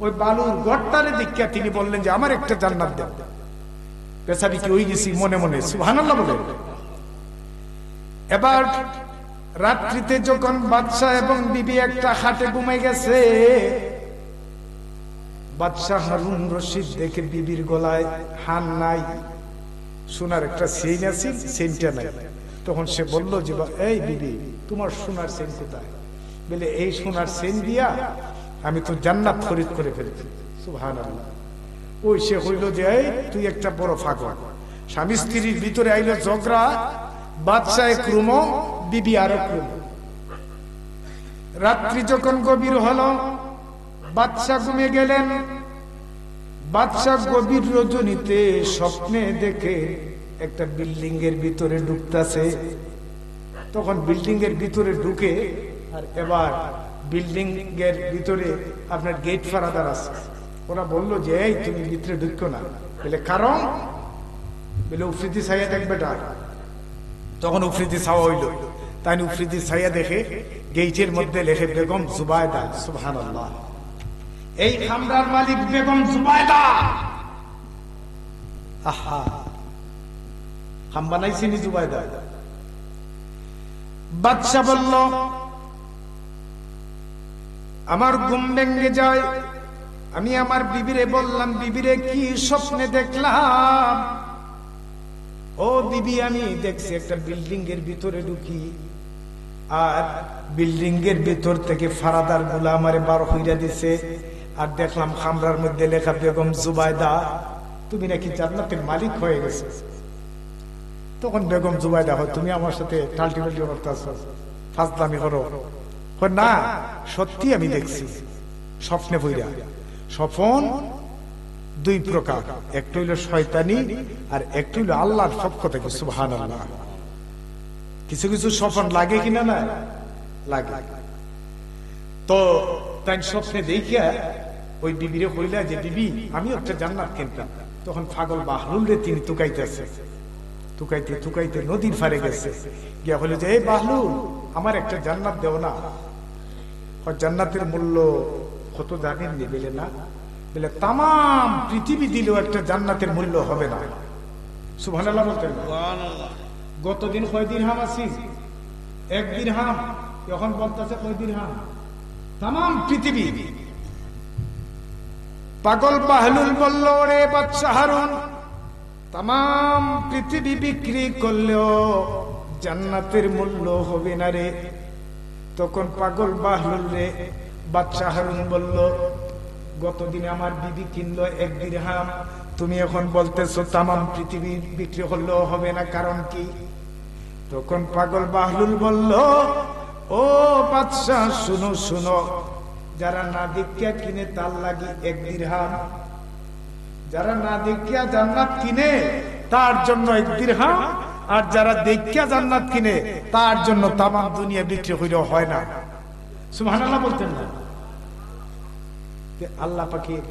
ওই বালুর গড়টারে দেখিয়া তিনি বললেন যে আমার একটা জান্নাত দাও। পেশাবি কি ওই গেছি মনে মনে সুবহানাল্লাহ বলে। এবার রাত্রিতে যখন বাদশাহ এবং বিবি একটা খাটে ঘুমাই গেছে, বাদশাহ হারুন রশিদ দেখে বিবির গলায় হান নাই, সোনার একটা চেইন আছে, চেইনটা নাই। তখন সে বলল যে, এই বিবি, তোমার সোনার চেইন কোথায়? বলে, এই সোনার চেইন দিয়া আমি তো জান্নাত খরিদ করে ফেলেছি। সুবহানাল্লাহ। ওই সে হইল যে, এই তুই একটা বড় ফাগল। স্বামী স্ত্রীর ভিতরে আইলো ঝগড়া, বাদশাহ এক রুম, বিবি আর এক রুম। রাত্রি যখন গভীর হলো, বাদশাহ ঘুমিয়ে গেলেন। বাদশাহ গভীর রজনীতে স্বপ্নে দেখে একটা বিল্ডিং এর ভিতরে ঢুকতেছে। তখন বিল্ডিং এর ভিতরে ঢুকে, আর এবার বিল্ডিং এর ভিতরে আপনার গেট ফারাদার আছে। ওরা বললো যে, এই তুমি ভিতরে ঢুকো না। বলে, কারণ? বলে, উফরিদি ছাইয়া দেখবে। তখন উফরিদি ছাওয়া হইল, তাই উফরিদি ছাইয়া দেখে গেইটের মধ্যে লেখে বেগম জুবাইদা। সুবহানাল্লাহ। এই খামরার মালিক বেগম জুবাইদা। আহা, খাম বানাইছিনি জুবাইদা। বাদশাহ বলল, আমার ঘুম ভেঙে যায়। আমি আমার বিবিরে বললাম, বিবিরে কি স্বপ্নে দেখলাম? ও বিবি, আমি দেখছি একটা বিল্ডিং এর ভিতরে ঢুকি, আর বিল্ডিং এর ভিতর থেকে ফারাদার গুলা আমারে বার হইয়া দিছে, আর দেখলাম খামরার মধ্যে লেখা বেগম জুবাইদা, তুমি নাকি জান্নাতের মালিক হয়ে গেছে। তখন বেগম জুবাইদা, হয় তুমি আমার সাথে টাল্টিবাল্টি করতেছ, ফাজলামি করো? না, সত্যি আমি দেখছি স্বপ্নে বইরা। স্বপন দুই প্রকার, একটা হইল শয়তানি, আর একটা হইল আল্লাহর পক্ষ থেকে। সুবহানাল্লাহ। কিছু কিছু স্বপন লাগে কিনা? না লাগে। তো তাই স্বপ্নে দেখিয়া ওই বিবিরে কইলা যে, বিবি, আমি একটা জান্নাত কিনতাম। তখন পাগল বাহলুল রে তিনি তুকাইতেছে, তুকাইতে তুকাইতে নদীর ফারে গেছে, গিয়া হলো যে, এই বাহলুল, আমার একটা জান্নাত দেও না। জান্নাতের মূল্য কত জানেননি? বলে, না। বলে, তাম পৃথিবী দিলেও একটা জান্নাতের মূল্য হবে না। সুবহানাল্লাহ বলতেন। গতদিন কয় দিরহাম আছি? 1 দিরহাম। এখন বলতেছে কয় দিরহাম? তাম পৃথিবী। পাগল বাহলুল বলল, রে বাদশাহ হারুন, তাম পৃথিবী বিক্রি করলেও জান্নাতের মূল্য হবে না রে। তখন পাগল বাহলুল রে বাদশাহ হারুন বলল, গতদিন আমার বিবি কিনলো 1 দিরহাম, তুমি এখন বলতেছো তাম পৃথিবী বিক্রি করলেও হবে না, কারণ কি? তখন পাগল বাহলুল বলল, ও বাদশাহ, শুনো শুনো, যারা না দেখিয়া কিনে তার লাগি 1 দিরহাম, যারা না দেখিয়া জান্নাত কিনে তার জন্য 1 দিরহাম, আর যারা দেখিয়া জান্নাত কিনে তার জন্য তাম দুনিয়া বিক্রি হইলেও হয় না। সুবহানাল্লাহ বলতেন না? আল্লাহ পাকের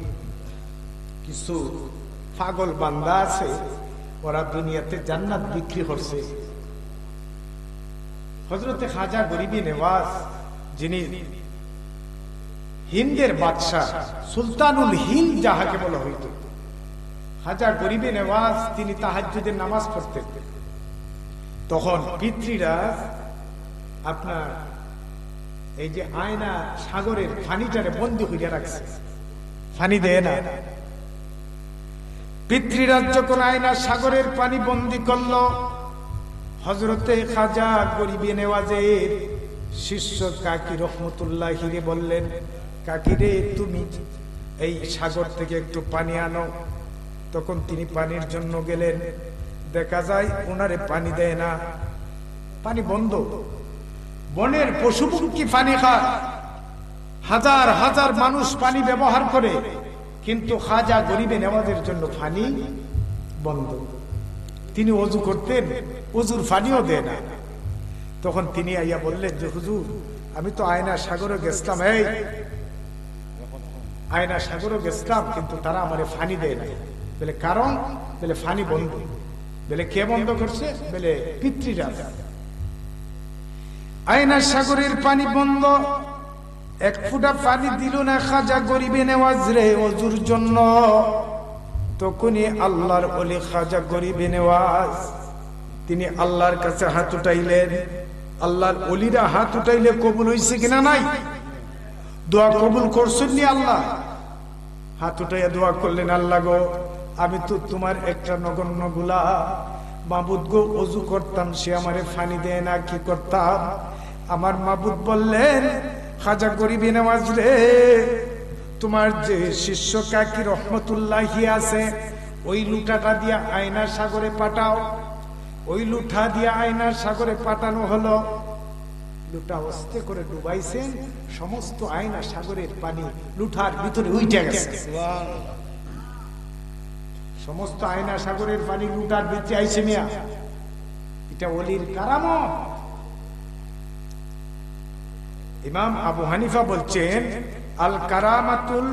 কিছু পাগল বান্দা আছে, ওরা দুনিয়াতে জান্নাত বিক্রি করছে। হযরতে খাজা গরিবি নেওয়াজ, যিনি হিন্দের বাদশাহ, সুলতানুল হিন্দ যাহাকে বলা হইত, খাজা গরিবে নেওয়াজ তিনি তাহাজ্জুদের নামাজ পড়তেন। তখন পিতৃরা আপনার এই যে আয়না সাগরের পানিটারে বন্দি হইয়া রাখছে, পানি দেয় না। পিতৃরা যখন আয়না সাগরের পানি বন্দি করল, হযরতে খাজা গরিবে নেওয়াজের শিষ্য কাকি রহমতুল্লাহি রে বললেন, কাকি রে তুমি এই সাগর থেকে একটু পানি আনো। তখন তিনি পানির জন্য গেলেন, দেখা যায় ওনারে পানি দেয় না, পানি বন্ধ। বনের পশু পক্ষী পানি খায়, হাজার হাজার মানুষ পানি ব্যবহার করে, কিন্তু খাজা গরিবে নেওয়াজের জন্য পানি বন্ধ। তিনি ওযু করতেন, ওযুর পানিও দেয় না। তখন তিনি আইয়া বললেন যে হুজুর, আমি তো আয়না সাগরে গেছিলাম, এই আয়না সাগরে গেছিলাম, কিন্তু তারা আমারে পানি দেয় না। বলে কারণ? বলে পানি বন্ধ। বলে কে বন্ধ করছে? বলে পিতৃরা। আয়না সাগরের পানি বন্ধ, এক ফুটা পানি দিল না খাজা গরিবে নেওয়াজ রে ওযুর জন্য। তখনই আল্লাহর ওলি খাজা গরিবে নেওয়াজ তিনি আল্লাহর কাছে হাত উঠাইলেন। আল্লাহর ওলিরা হাত উঠাইলে কবুল হইছে কিনা? নাই। দোয়া কবুল করছেন নি আল্লাহ? হাত উঠাইয়া দোয়া করলেন, আল্লাহ গো, আমি তো তোমার একটা নগণ্য গোলাম, মাবুদ গো, ওযু করতাম, সে আমারে পানি দেয় না, কি করতাম? আমার মাবুদ বললেন, খাজা গরিবে নেওয়াজ রে, তোমার যে শিষ্য কাকি রহমতুল্লাহি আছে, ওই লুটাটা দিয়া আয়না সাগরে পাঠাও। ওই লুঠা দিয়া আয়না সাগরে পাঠানো হলো। লুটা অস্তে করে ডুবাইছেন, সমস্ত আয়না সাগরের পানি লুঠার ভিতরে উইঠে গেছে। সমস্ত আয়না সাগরের পানি লুটার ভিতরে আইছে মিয়া। এটা ওলির কারামত। ইমাম আবু হানিফা বলছেন, আল কারামাতুল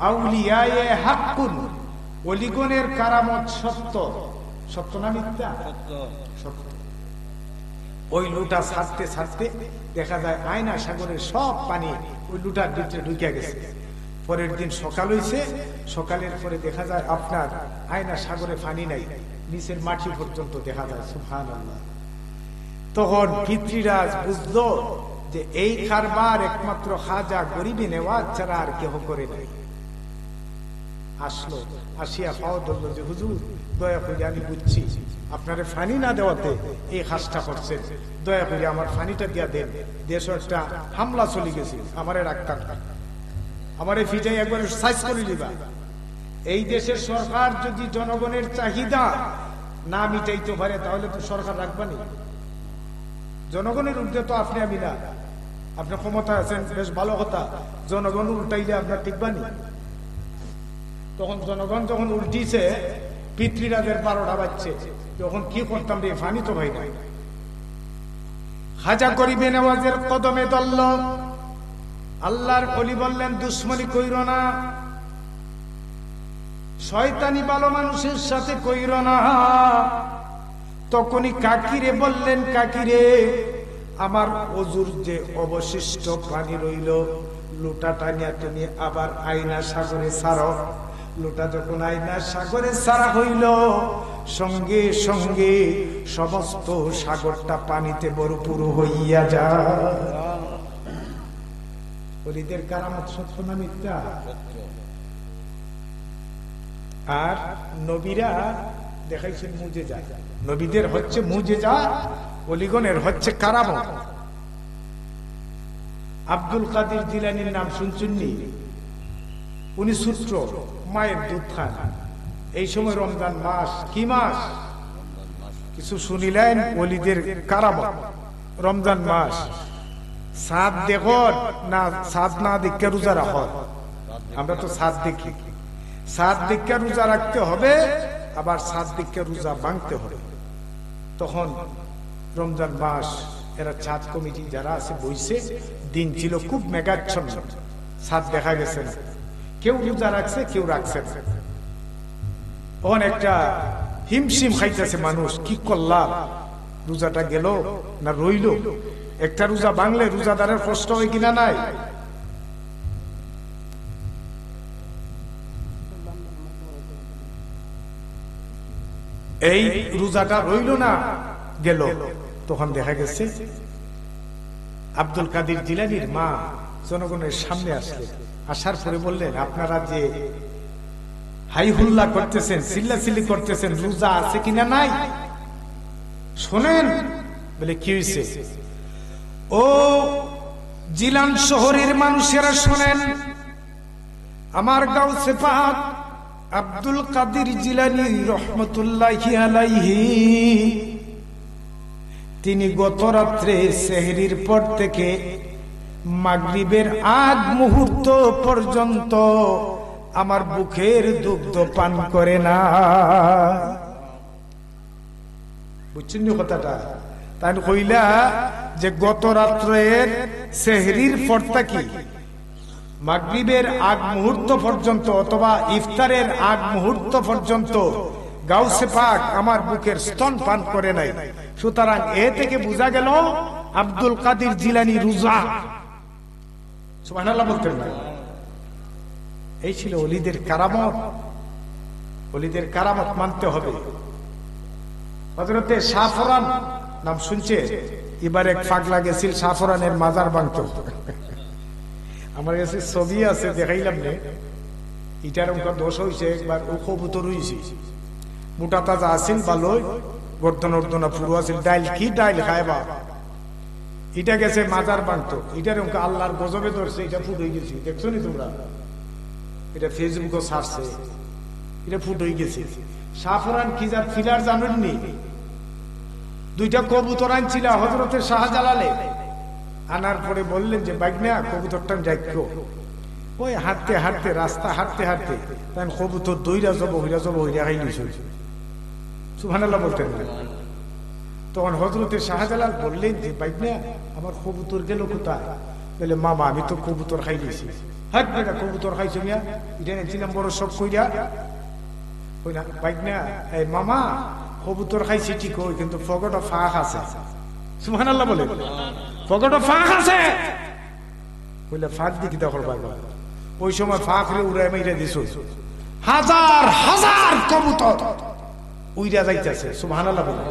আউলিয়ায়ে হাক্কুন, ওলিগণের কারামত সত্য। সত্য না মিথ্যা? সত্য। ওই লুটা ছাড়তে ছাড়তে দেখা যায় আয়না সাগরের সব পানি ওই লুটার ভিতরে ঢুকে গেছে। পরের দিন সকাল হইছে, সকালের পরে দেখা যায় আপনার আয়না সাগরে পানি নাই, নিচের মাটি পর্যন্ত দেখা যায়। সুবহানাল্লাহ। তখন পিতৃরাজ বুঝলো যে এই কারবার একমাত্র খাজা গরিবে নেওয়াজ ছাড়া আর কেহ করে নাই। আসলো, আসিয়া পাও ধরলো যে হুজুর, দয়া করে, আমি বুঝছি আপনারে পানি না দেওয়াতে এই কাজটা করছেন, দয়া করে আমার পানিটা দিয়া দেন। দেশ একটা হামলা চলে গেছে, আমারে রাখতাম, আমারে ফিটাই একবার সাইজ করে দিবা। এই দেশের সরকার যদি জনগণের চাহিদা না মিটাইতে পারে, তাহলে তো সরকার রাখবানি। জনগণের ঊর্ধ্বে তো আপনি আমি না। আপনার ক্ষমতা আছেন, বেশ ভালো কথা, জনগণ উল্টাইলে আপনার টিকবানি। তখন জনগণ যখন উল্টিছে, পিতৃরাজের 12টা বাজছে, তখন কি করতাম রে, ফানি তো ভাই নাই। খাজা গরিবে নেওয়াজের কদমে দল্ল। আল্লাহর ওলি বললেন, দুশ্মনী কইর না, শয়তানি ভালো মানুষের সাথে কইর না। তখনই কাকিরে বললেন, কাকিরে, আমার ওযুর যে অবশিষ্ট পানি রইল, লোটাটা নিয়ে তুমি আবার আয়না সাগরে ছাড়ো। লোটা যখন আয়না সাগরে ছাড়া হইল, সঙ্গে সঙ্গে সমস্ত সাগরটা পানিতে ভরপুর হইয়া যায়। ওলিদের কারামত সত্য না মিথ্যা? আর নবীরা দেখাইছেন মুজিজা। নবীদের হচ্ছে মুজিজা, ওলিগণের হচ্ছে কারামত। আব্দুল কাদের জিলানীর নাম শুনছেননি? উনি সূত্র, মায়ের দুধ খান। এই সময় রমজান মাস, কি মাস? কিছু শুনিলেন? ওলিদের কারামত রমজান মাস। সাত দেখো না, সাত না দেখে রোজা রাখো। আমরা তো সাত দেখি, সাত দেখে রোজা রাখতে হবে, আবার সাত দেখে রোজা ভাঙতে হবে। তখন রমজান মাস, এরা চাঁদ কমিটি যারা আছে বইছে, দিন ছিল খুব মেঘাচ্ছন্ন, সাত দেখা গেছে না, কেউ রোজা রাখছে, কেউ রাখছে না। তখন একটা হিমশিম খাইতেছে মানুষ, কি করলাম, রোজাটা গেল না রইল? একটা রোজা ভাঙলে রোজাদারের কষ্ট হয় কিনা? নাই। এই রোজাটা রইল না, গেল। তখন দেখা গেছে আব্দুল কাদের জিলানীর মা জনগণের সামনে আসলেন। আসার পরে বললেন, আপনারা যে হাই হুল্লা করতেছেন, চিল্লাচিল্লি করতেছেন, রোজা আছে কিনা নাই শোনেন। বলে কি হয়েছে? ও জিলান শহরের মানুষেরা শোনেন, আমার গাউসে পাক আব্দুল কাদের জিলানী রহমতুল্লাহি আলাইহি তিনি গত রাত্রে সেহরির পর থেকে মাগরিবের আগ মুহূর্ত পর্যন্ত আমার বুকের দুগ্ধ পান করে না। বুঝছেন কথাটা? তাই কইলা যে গত রাত্রের সেহরির পর থেকে মাগরিবের আগ মুহূর্ত পর্যন্ত অথবা ইফতারের আগ মুহূর্ত পর্যন্ত গাউসে পাক আমার বুকের স্তন পান করে নাই। সুতরাং এ থেকে বোঝা গেল আব্দুল কাদের জিলানী রোজা। সুবহানাল্লাহ বলতেন না? এই ছিল ওলিদের কারামত। ওলিদের কারামত মানতে হবে। হযরতে শাহফরান নাম শুনছে? এবার এক পাগলা গেছিল শাহফরানের মাজার ভাঙতে। আমার কাছে ছবি আছে, দেখাইলাম নে। ইটার ওখানে দোষ হয়েছে, একবার ও কবুতর হয়েছে, মোটা তাজা আসিল, ভালো গর্দন অর্দনা পুরো আসিল, ডাইল কি ডাইল খায় বা এটা গেছে মাজার ভাঙতো। এটার ওকে আল্লাহর গজবে ধরছে, এটা ফুট হয়ে গেছে। দেখছো নি তোমরা? এটা ফেসবুকে ছাড়ছে, এটা ফুট হয়ে গেছে। শাহফরান কি যা ফিলার জানেননি? দুইটা কবুতর আনছিল হযরতে শাহজালালে। আনার পরে বললেন যে বাইকনা কবুতরটা যাইকো। ওই হাঁটতে হাঁটতে রাস্তা হাঁটতে হাঁটতে তখন কবুতর দইরা যাব হইরা যাব হইরা খাই নিয়েছে। সুবহানাল্লাহ বলতেন না? তখন হযরতে শাহজালাল বললেন যে বাইকনা আমার কবুতর গেল কোথায়? বলে মামা আমি তো কবুতর খাই দিয়েছি। হাট বেটা কবুতর খাইছো মিয়া, এটা নিয়েছিলাম বড় সব কইরা। ওই না বাইকনা এই মামা কবুতর খাইছি ঠিক হয়, কিন্তু ফগটা ফাঁক আছে। সুবহানাল্লাহ বলে, ফগটা ফাঁক আছে। বলে ফাঁক দিকে দেখো বাবা, ওই সময় ফাঁক রে উড়াই মাইরা দিছ, হাজার হাজার কবুতর উইরা যাইতেছে। সুবহানাল্লাহ বলে,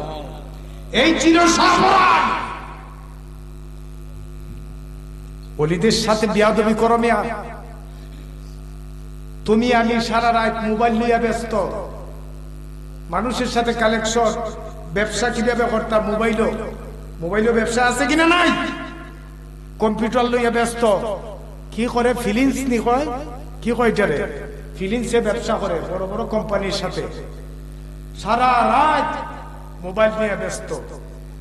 এই ছিল শাহফরান। ওলিদের সাথে বিয়াদবি করো মিয়া। তুমি আমি সারা রাত মোবাইল লইয়া ব্যস্ত, মানুষের সাথে কালেকশন, ব্যবসা কিভাবে করতাম মোবাইলও ব্যবসা আছে কিনা নাই, কম্পিউটার লইয়া ব্যস্ত। কি করে? ফিলিংস নি কয়, কি কয় যারে ফিলিংসে ব্যবসা করে বড় বড় কোম্পানির সাথে। সারা রাত মোবাইল নিয়ে ব্যস্ত,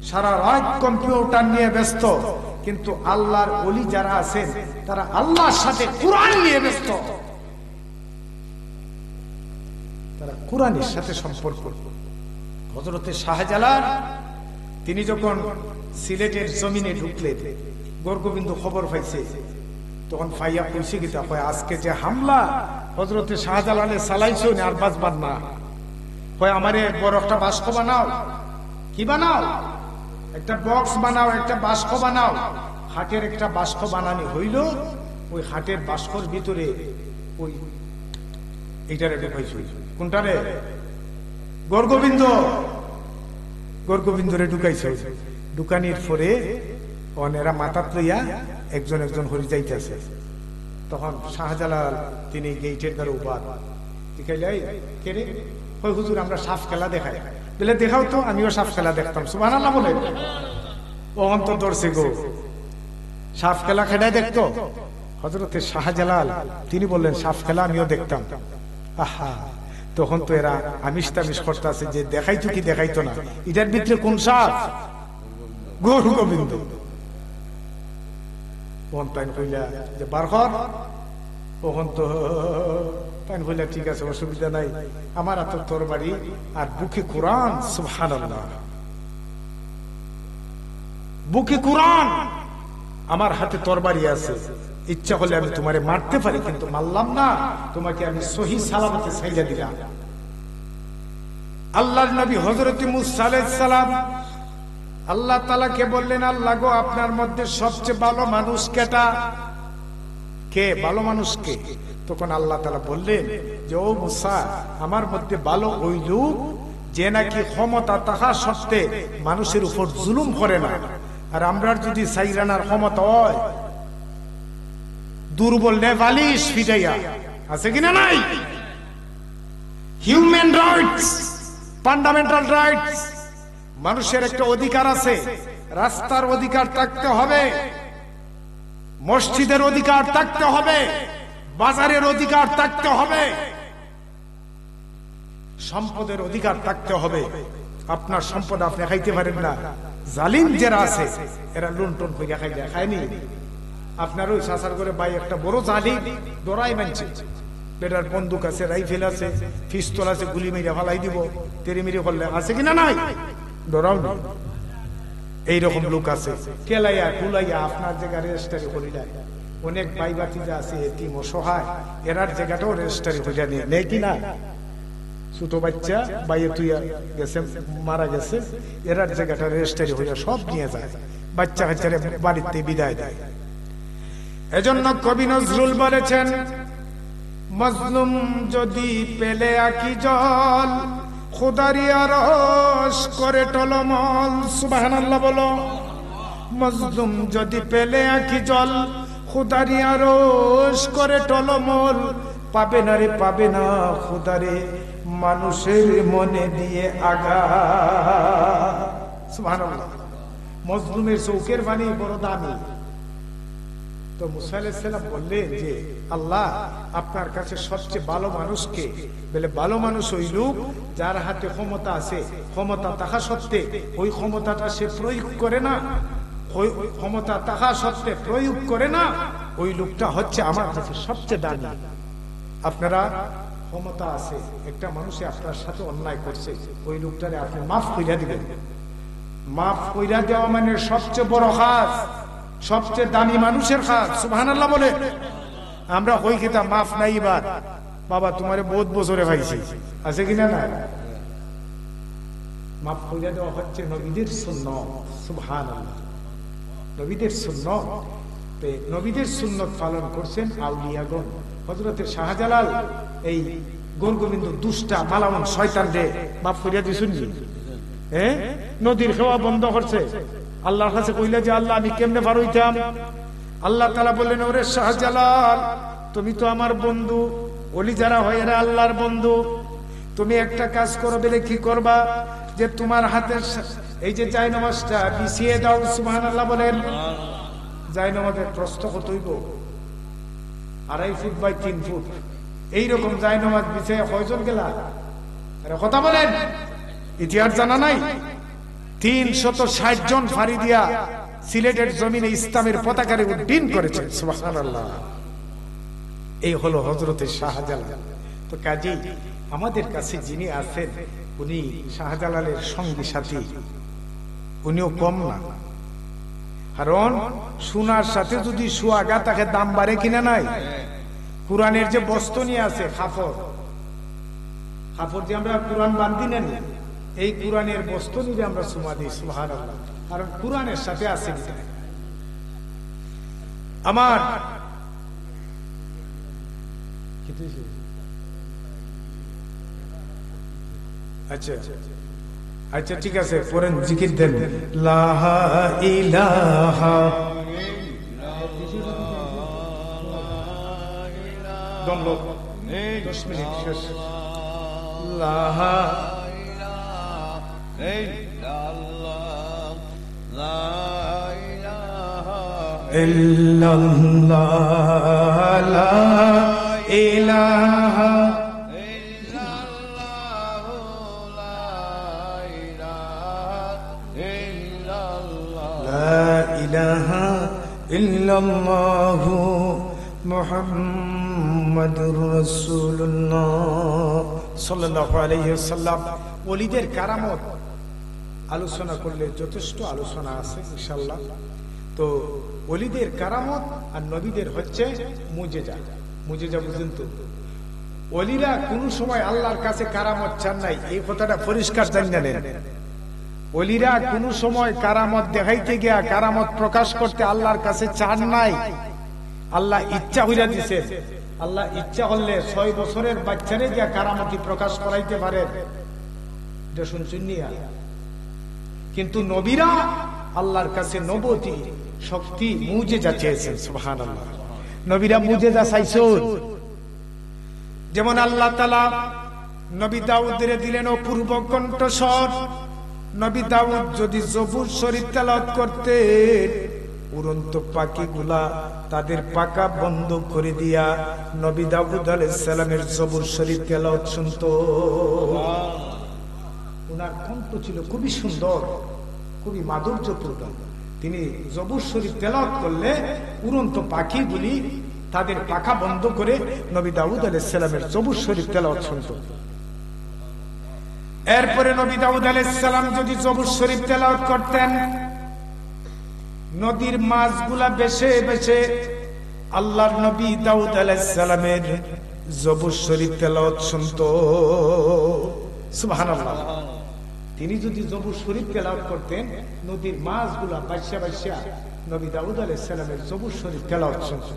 সারা রাত কম্পিউটার নিয়ে ব্যস্ত। কিন্তু আল্লাহর ওলি যারা আছেন তারা আল্লাহর সাথে কোরআন নিয়ে ব্যস্ত। তারা কোরআনের সাথে সম্পর্ক। হযরতে শাহজালাল তিনি যখন সিলেটের জমিনে ঢুকলেন, গর্গবিন্দ খবর পাইছে, তখন ফাইয়া কইছে কি তা কয় আজকে যে হামলা হযরতে শাহজালালে চালাইছো আর বাজবার না। কয় আমারে বড় একটা বাস্ক বানাও। কি বানাও? একটা বক্স বানাও, একটা বাস্ক বানাও। হাটের একটা বাস্ক বানানি হইল। ওই হাটের বাস্কর ভিতরে ওই এইটারে ঢুকাইছো। কোনটারে? গর্গবিন্দরে ঢুকাইছে। ঢুকানির পরে অনেরা মাথাত লইয়া একজন একজন হরি যাইতেছে। তখন শাহজালাল তিনি গেইটের দ্বারা উপাদ দেখাইলাই, কে রে? ওই হুজুর আমরা সাপ খেলা দেখাই। বলে দেখাও তো, আমিও সাপ খেলা দেখতাম। সুবহানাল্লাহ বলে, ও অন্তর ধরছে গো, সাপ খেলা খেলায় দেখতো। হযরতে শাহজালাল তিনি বললেন সাপ খেলা আমিও দেখতাম। আহা, তখন তো এরা আমিষ তামিষ করতে আছে যে দেখাইতো কি দেখাইতো না, এটার ভিতরে কোন সাপ? গর্গবিন্দ। ওখান তাই কইলা যে বার কর। ওখান তো তাই কইলা ঠিক আছে, অসুবিধা নাই, আমার এত তরবারি আর বুকে কোরআন। সুবহানাল্লাহ, বুকে কোরআন, আমার হাতে তরবারি আছে। ইচ্ছা হলে আমি তোমারে মারতে পারি, কিন্তু মারলাম না, তোমাকে আমি সহি সালামতে ছাইড়া দিলাম। আল্লাহর নবী হযরত মুসা আলাইহিস সালাম আল্লাহ তাআলাকে বললেন, আল্লাহ গো আপনার মধ্যে সবচেয়ে ভালো মানুষ কেটা? কে ভালো মানুষ কে? তখন আল্লাহ তাআলা বললেন যে ও মুসা, আমার মধ্যে ভালো ওই লোক যে নাকি ক্ষমতা থাকা সত্ত্বে মানুষের উপর জুলুম করে না। আর আমরা যদি সাইরানার ক্ষমতা হয়, দুর্বল নেভালিশ ফিটাইয়া আছে কিনা নাই? হিউম্যান রাইটস, ফান্ডামেন্টাল রাইটস, মানুষের একটা অধিকার আছে। রাস্তার অধিকার থাকতে হবে, মসজিদের অধিকার থাকতে হবে, বাজারের অধিকার থাকতে হবে, সম্পদের অধিকার থাকতে হবে। আপনার সম্পদ আপনি খাইতে পারেন না। জালিম যারা আছে এরা লুণ্ঠন করে খায়নি। আপনার ওই শাসার করে ভাই একটা বড় জালিম দৌড়াই মানছে, বেটার বন্দুক আছে, রাইফেল আছে, পিস্তল আছে, গুলি মেরে ফালাই দিব, তেরে মেরে ফেললে আছে কিনা নাই? ডরাও না। এইরকম লোক আছে, কেলাইয়া কুলাইয়া আপনার জায়গা রেজিস্ট্রি করি দেয়। অনেক ভাই বাতিজা আছে এতিম অসহায়, এরার জায়গাটাও রেজিস্ট্রি করে নিয়ে নেই কিনা? ছোট বাচ্চা বাইরে তুই গেছে, মারা গেছে, এরার জায়গাটা রেজিস্ট্রি হইয়া সব নিয়ে যায়, বাচ্চা কাচ্চারে বাড়িতে বিদায় দেয়। এজন্য কবি নজরুল বলেছেন, মজলুম যদি পেলে আকি জল, খোদারি আরশ করে টলমল। সুবহানাল্লাহ বলো। মজলুম যদি পেলে আকি জল, খোদারি আরশ করে টলমল। পাবে না রে পাবে না খোদারে মানুষের মনে দিয়ে আগা। সুবহানাল্লাহ। মজলুমের চৌকের বাণী বড় দামি। তো মুসা আলাইহিস সালাম বললেন যে আল্লাহ, আপনার কাছে সবচেয়ে ভালো মানুষকে? বলে ভালো মানুষ ওই লোক যার হাতে ক্ষমতা আছে, ক্ষমতা থাকা সত্ত্বে ওই ক্ষমতাটা সে প্রয়োগ করে না, ক্ষমতা থাকা সত্ত্বে প্রয়োগ করে না, ওই লোকটা হচ্ছে আমার কাছে সবচেয়ে দামি। আপনারা ক্ষমতা আছে, একটা মানুষে আপনার সাথে অন্যায় করছে, ওই লোকটারে আপনি মাফ কইরা দিবেন। মাফ কইরা দেওয়া মানে সবচেয়ে বড় কাজ, সবচেয়ে দামি মানুষের কাজ। সুবহানাল্লাহ বলে। আমরা কই কিতা মাফ নাই এবার, বাবা তোমারে বহুত বছরে ভাইছি, আছে কিনা না? মাফ কইরা দেওয়া হচ্ছে নবীদের সুন্নাত। সুবহানাল্লাহ। নবীদের সুন্নাত। নবীদের সুন্নাত পালন করছেন আউলিয়াগণ। হযরতে শাহজালাল এই গোরগোবিন্দ দুষ্টা মালামন শয়তান রে মাফ কইরা দিছুন নি? নদীর খাওয়া বন্ধ করছে, আল্লাহর কাছে কইলা যে আল্লাহ আমি কেমনে পার হইতাম? আল্লাহ তাআলা বললেন, ওরে শাহজালাল, তুমি তো আমার বন্ধু, ওলি যারা হয় এরা আল্লাহর বন্ধু। তুমি একটা কাজ করো। বলে কি করবা? যে তোমার হাতের এই যে জায়নামাজটা বিছিয়ে দাও। সুবহানাল্লাহ বলেন। জায়নামাজের প্রস্থ কত হইব? 2.5 ফুট বাই 3 ফুট। এইরকম জায়নামাজ বিছিয়ে কয়জন গেলা? আরে কথা বলেন, ইতিহাস জানা নাই? 360 জন ফাঁড়ি দিয়া সিলেটের জমিনে ইসলামের পতাকারে উড্ডীন করেছে। সুবহানাল্লাহ। এই হলো হযরতে শাহজালাল। তো কাজেই আমাদের কাছে যিনি আছেন উনি শাহজালালের সঙ্গী সাথী, উনিও কম না। কারণ সোনার সাথে যদি সোয়াগা তাকে দাম বাড়ে কিনা নাই? কোরআনের যে বস্তু নিয়ে আছে, কাপড় যে আমরা কোরআন বান্ধি নেন, এই কোরআনের বস্তু নিয়ে আমরা সুমা দিই। সুবহানাল্লাহ। কারণ কোরআনের সাথে আছে। আমার আচ্ছা আচ্ছা ঠিক আছে, পড়েন, জিকির দেন। লা ইলাহা দমলো 10 মিনিট শেষ। লা ইল্লাল্লাহ লা ইলাহা ইলাহা ইল্লাল্লাহু মুহাম্মাদুর রাসূলুল্লাহ সাল্লাল্লাহু আলাইহি ওয়াসাল্লাম। ওলিদের কারামত আলোচনা করলে যথেষ্ট আলোচনা আছে ইনশাআল্লাহ। তো ওলিদের কারামত আর নবীদের হচ্ছে মুজিজা। মুজিজা বুঝেন তো? ওলিরা কোন সময় আল্লাহর কাছে কারামত চান নাই, এই কথাটা পরিষ্কার জানিয়ে নেন। ওলিরা কোন সময় কারামত দেখাইতে গিয়া কারামত প্রকাশ করতে আল্লাহর কাছে চান নাই। আল্লাহ ইচ্ছা হইয়া দিছেন। আল্লাহ ইচ্ছা করলে 6 বছরের বাচ্চারে গিয়া কারামতি প্রকাশ করাইতে পারে। এটা শুনছেন নিয়া। কিন্তু নবীরা আল্লাহর কাছে নবতী শক্তি মুজিজা চেয়েছেন। সুবহানাল্লাহ। নবীরা মুজিজা চাইছেন। যেমন আল্লাহ তাআলা নবী দাউদের দিলেন অপূর্ব কণ্ঠস্বর। নবী দাউদ যদি জবুর শরীফ তেলাওয়াত করতেন, উড়ন্ত পাখিগুলা তাদের পাকা বন্ধ করে দিয়া নবী দাউদ আলাইহিস সালামের জবুর শরীফ তেলাওয়াত শুনতো। ওনার কণ্ঠ ছিল খুবই সুন্দর, খুবই মাধুর্যপূর্ণ। তিনি জবুর শরীফ তেলাওয়াত করলে উড়ন্ত পাখিগুলি তাদের পাখা বন্ধ করে নবী দাউদ আলাইহিস সালামের জবুর শরীফ তেলাওয়াত শুনতো। এরপরে নবী দাউদ আলাইহিস সালাম যদি জবুর শরীফ তেলাওয়াত করতেন, নদীর মাছগুলা বেছে বেছে আল্লাহর নবী দাউদ আলাইহিস সালামের জবুর শরীফ তেলাওয়াত শুনতো। সুবহানাল্লাহ। তিনি যদি জবুর শরীফ তেলাওয়াত করতেন, নদীর মাছগুলা বাইসা বাইসা নবী দাউদ আলাইহিস সালামের জবুর শরীফ তেলাওয়াত শুনতো।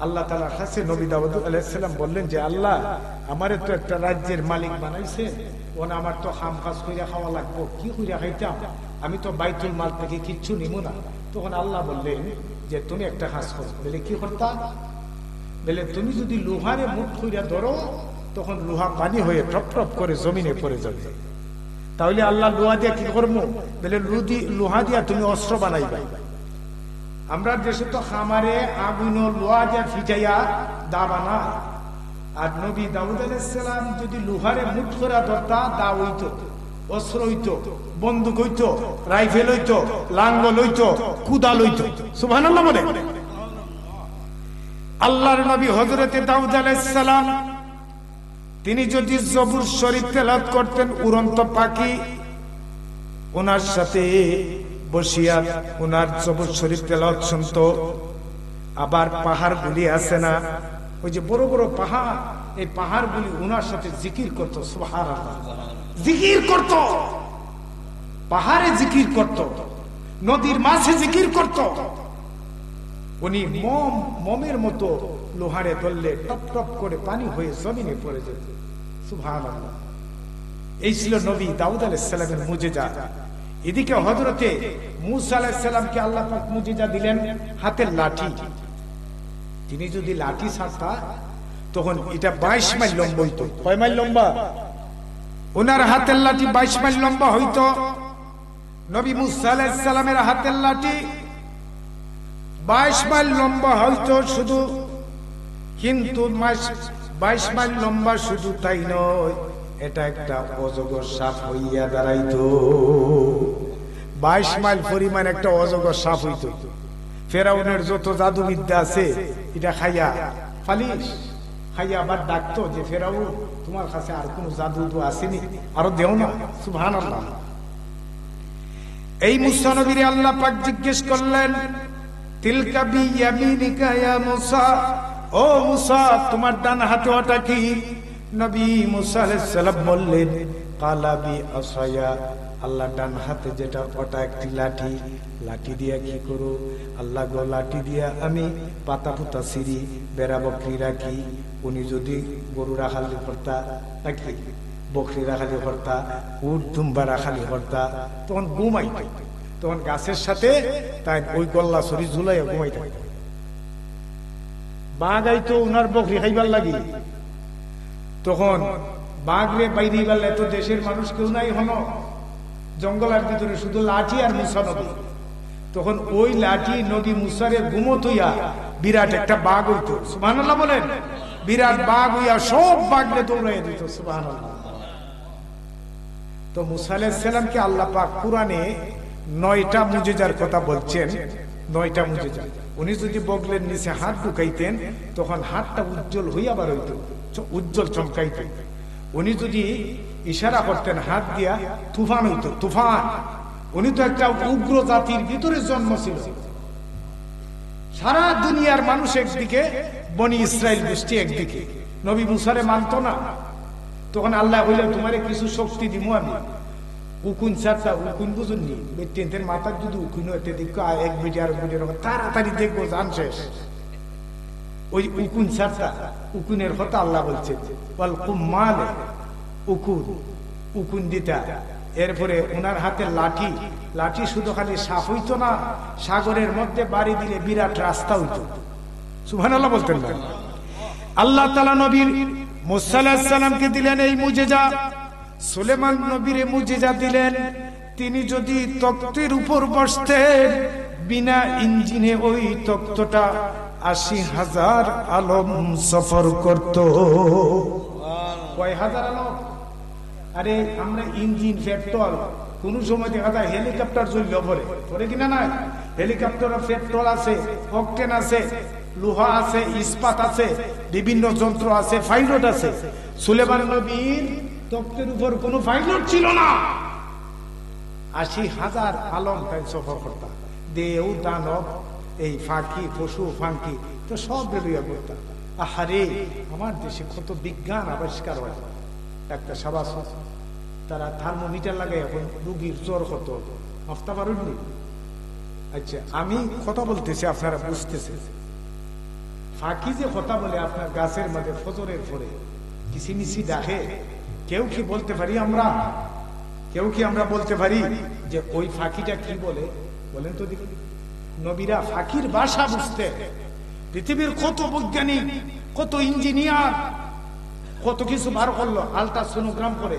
আল্লাহ তাআলার কাছে নবী দাউদ আলাইহিস সালাম বললেন যে আল্লাহ, আমারে তো একটা রাজ্যের মালিক বানাইছে, ওনা আমার তো খাম কাজ কইরা খাওয়া লাগবো, কি কইরা খাইতাম? আমি তো বাইতুল মাল থেকে কিচ্ছু নিব না। তখন আল্লাহ বললেন যে তুমি একটা কাজ করো। বলে কি করতা? বলে তুমি যদি লোহারে মুখ কইরা ধরো, তখন লোহা পানি হয়ে টপ টপ করে জমিনে পড়ে যাবে। তাহলে আল্লাহ লোহা দিয়া কি করবো? বলে লোহা দিয়া তুমি অস্ত্র বানাইবা। আমরা দেশে তো খামারে আগুন লোহা দিয়া ফিজাইয়া দা বানায়। আর নবী দাউদ আলাইহিস সালাম যদি লোহারে মুঠ করে ধরতা, দা হইতো, অস্ত্র হইতো, বন্দুক হইতো, রাইফেল হইতো, লাঙ্গল হইতো, কুদাল হইতো। সুবহানাল্লাহ বলে। আল্লাহর নবী হযরতে দাউদ আলাইহিস সালাম তিনি যদি জবুর শরীফ তেলাওয়াত করতেন, উড়ন্ত পাখি ওনার সাথে বসিয়া ওনার জবুর শরীফ তেলাওয়াত শুনতো। আবার পাহাড়গুলি আছে না, ওই যে বড় বড় পাহাড়, এই পাহাড়গুলি ওনার সাথে জিকির করতো। সুবহানাল্লাহ। জিকির করতো, পাহাড়ে জিকির করতো, নদীর মাঝে জিকির করতো। উনি মমের মতো লোহারে ধরলে টপ টপ করে পানি হয়ে জমিনে পড়ে যেত। সুবহানাল্লাহ। এই ছিল নবী দাউদ আলাইহিস সালামের মুজিজা। এদিকে হযরতে মূসা আলাইহিস সালামকে আল্লাহ পাক মুজিজা দিলেন হাতের লাঠি। তিনি যদি লাঠি ছাড়তা, তখন এটা 22 মাইল লম্বা হইতো। কয় মাইল লম্বা? ওনার হাতের লাঠি 22 মাইল লম্বা হইতো। নবী মূসা আলাইহিস সালামের হাতের লাঠি 22 মাইল লম্বা হইতো শুধু, কিন্তু 22 মাইল লম্বা শুধু তাই নয়, এটা একটা অজগর সাপ হইয়া দাঁড়াইতো। 22 মাইল পরিমাণ একটা অজগর সাপ হইতো। ফেরাউনের যত জাদুবিদ্যা আছে এটা খাইয়া ফালিস খাইয়া আবার ডাকতো যে ফেরাউন, তোমার কাছে আর কোন জাদু তো আসেনি, আরো দেও না। সুবহানাল্লাহ। এই মূসা নবীরে আল্লাহ পাক জিজ্ঞেস করলেন, তিলকা বিয়ামিনিকা ইয়া মূসা, ও মূসা তোমার ডান হাতে ওটা কি? নবী মূসা আলাইহিস সালাম বললেন, কালা বি আসায়া, আল্লাহ ডান হাতে যেটা ওটা একটি লাঠি। লাঠি দিয়া কি করো? আল্লাহ গো, লাঠি দিয়া আমি পাতা পুতা সিঁড়ি বেড়া বকরি রাখি। উনি যদি গরু রাখালি করতা, নাকি বকরি রাখালি করতা, উট দুম্বা রাখালি করতা, তখন ঘুমাই, তখন গাছের সাথে তাই ওই গল্লা সরি ঝুলাইয়া ঘুমাই থাকত। বাঘ আইতো উনার বকরি খাইবার লাগি, তখন বাঘরে বাইরে বেলা এত দেশের মানুষ কেউ নাই, হন জঙ্গলের ভিতরে শুধু লাঠি আর মূসা নবী। তখন ওই লাঠি নবী মূসারে ঘুমত হইয়া বিরাট একটা বাঘ হইতো। সুবহানাল্লাহ বলেন। বিরাট বাঘ হইয়া সব বাঘরে দৌড়াইয়া দিত। সুবহানাল্লাহ। তো মূসা আলাইহিস সালামকে আল্লাহ পাক কুরআনে 9টা মুজিজার কথা বলছেন। 9টা মুজিজা। উনি যদি বগলের নিচে হাত ঢুকাইতেন, তখন হাতটা উজ্জ্বল হইয়া বার হইত, উজ্জ্বল চমকাইত। উনি যদি ইশারা করতেন হাত দিয়া, তুফান হইতো, তুফান। উনি তো একটা উগ্র জাতির ভিতরে জন্ম ছিল। সারা দুনিয়ার মানুষ একদিকে, বনি ইসরাইল গোষ্ঠী একদিকে। নবী মুসারে মানত না। তখন আল্লাহ বললেন, তোমারে কিছু শক্তি দিব আমি। উকুন চারটা, উকুন বুঝুননি, বেটেন্টের মাথার যদি উকুন হইতে দেখো এক বেটে আর বেটে তাড়াতাড়ি দেখবো জান শেষ। ওই উকুন চারটা, উকুনের কথা আল্লাহ বলছে, ওয়াল কুম্মালে উকুন, উকুন দিতা। এরপরে ওনার হাতে লাঠি, লাঠি শুধু খালি সাপ হইতো না, সাগরের মধ্যে বাড়ি দিলে বিরাট রাস্তা হইতো। সুবহানাল্লাহ বলতেন না? আল্লাহ তাআলা নবীর মুসা আলাইহিস সালামকে দিলেন এই মুজিজা, সুলেমান নবীর মুজিজা দিলেন, তিনি যদি তক্তের উপর বসতেন বিনা ইঞ্জিনে ওই তক্তটা ৮০,০০০ আলম সফর করত। কয় হাজার আলম? আরে আমরা ইঞ্জিন, পেট্রোল, কোন সময় দেখা যায় হেলিকপ্টার চললেও পরে কিনা নাই? হেলিকপ্টারে পেট্রোল আছে, অকটেন আছে, লোহা আছে, ইস্পাত আছে, বিভিন্ন যন্ত্র আছে, পাইলট আছে। সুলেমান নবীর তক্তের উপর কোনো পাইলট ছিল না। ৮০,০০০ আলম তাই সফর করতাম। দেও দানব, এই ফাঁকি, পশু ফাঁকি তো সব বেরিয়ে করতাম। আহারে, আমার দেশে কত বিজ্ঞান আবিষ্কার হয়। ডাক্তার সাবাস, তারা থার্মোমিটার লাগাই এখন রুগীর জ্বর কত মাপতে পারেননি। আচ্ছা, আমি কথা বলতেছি, আপনারা বুঝতেছেন। ফাঁকি যে কথা বলে আপনার গাছের মধ্যে ফজরের পরে কিসিমিসি ডাকে, কেউ কি বলতে পারি আমরা? কেউ কি আমরা বলতে পারি যে ওই ফাঁকিটা কি বলে? বলেন তো দেখি। নবীরা ফাঁকির ভাষা বুঝতে। পৃথিবীর কত বৈজ্ঞানিক, কত ইঞ্জিনিয়ার কত কিছু বার করলো আল্ট্রাসোনোগ্রাম করে।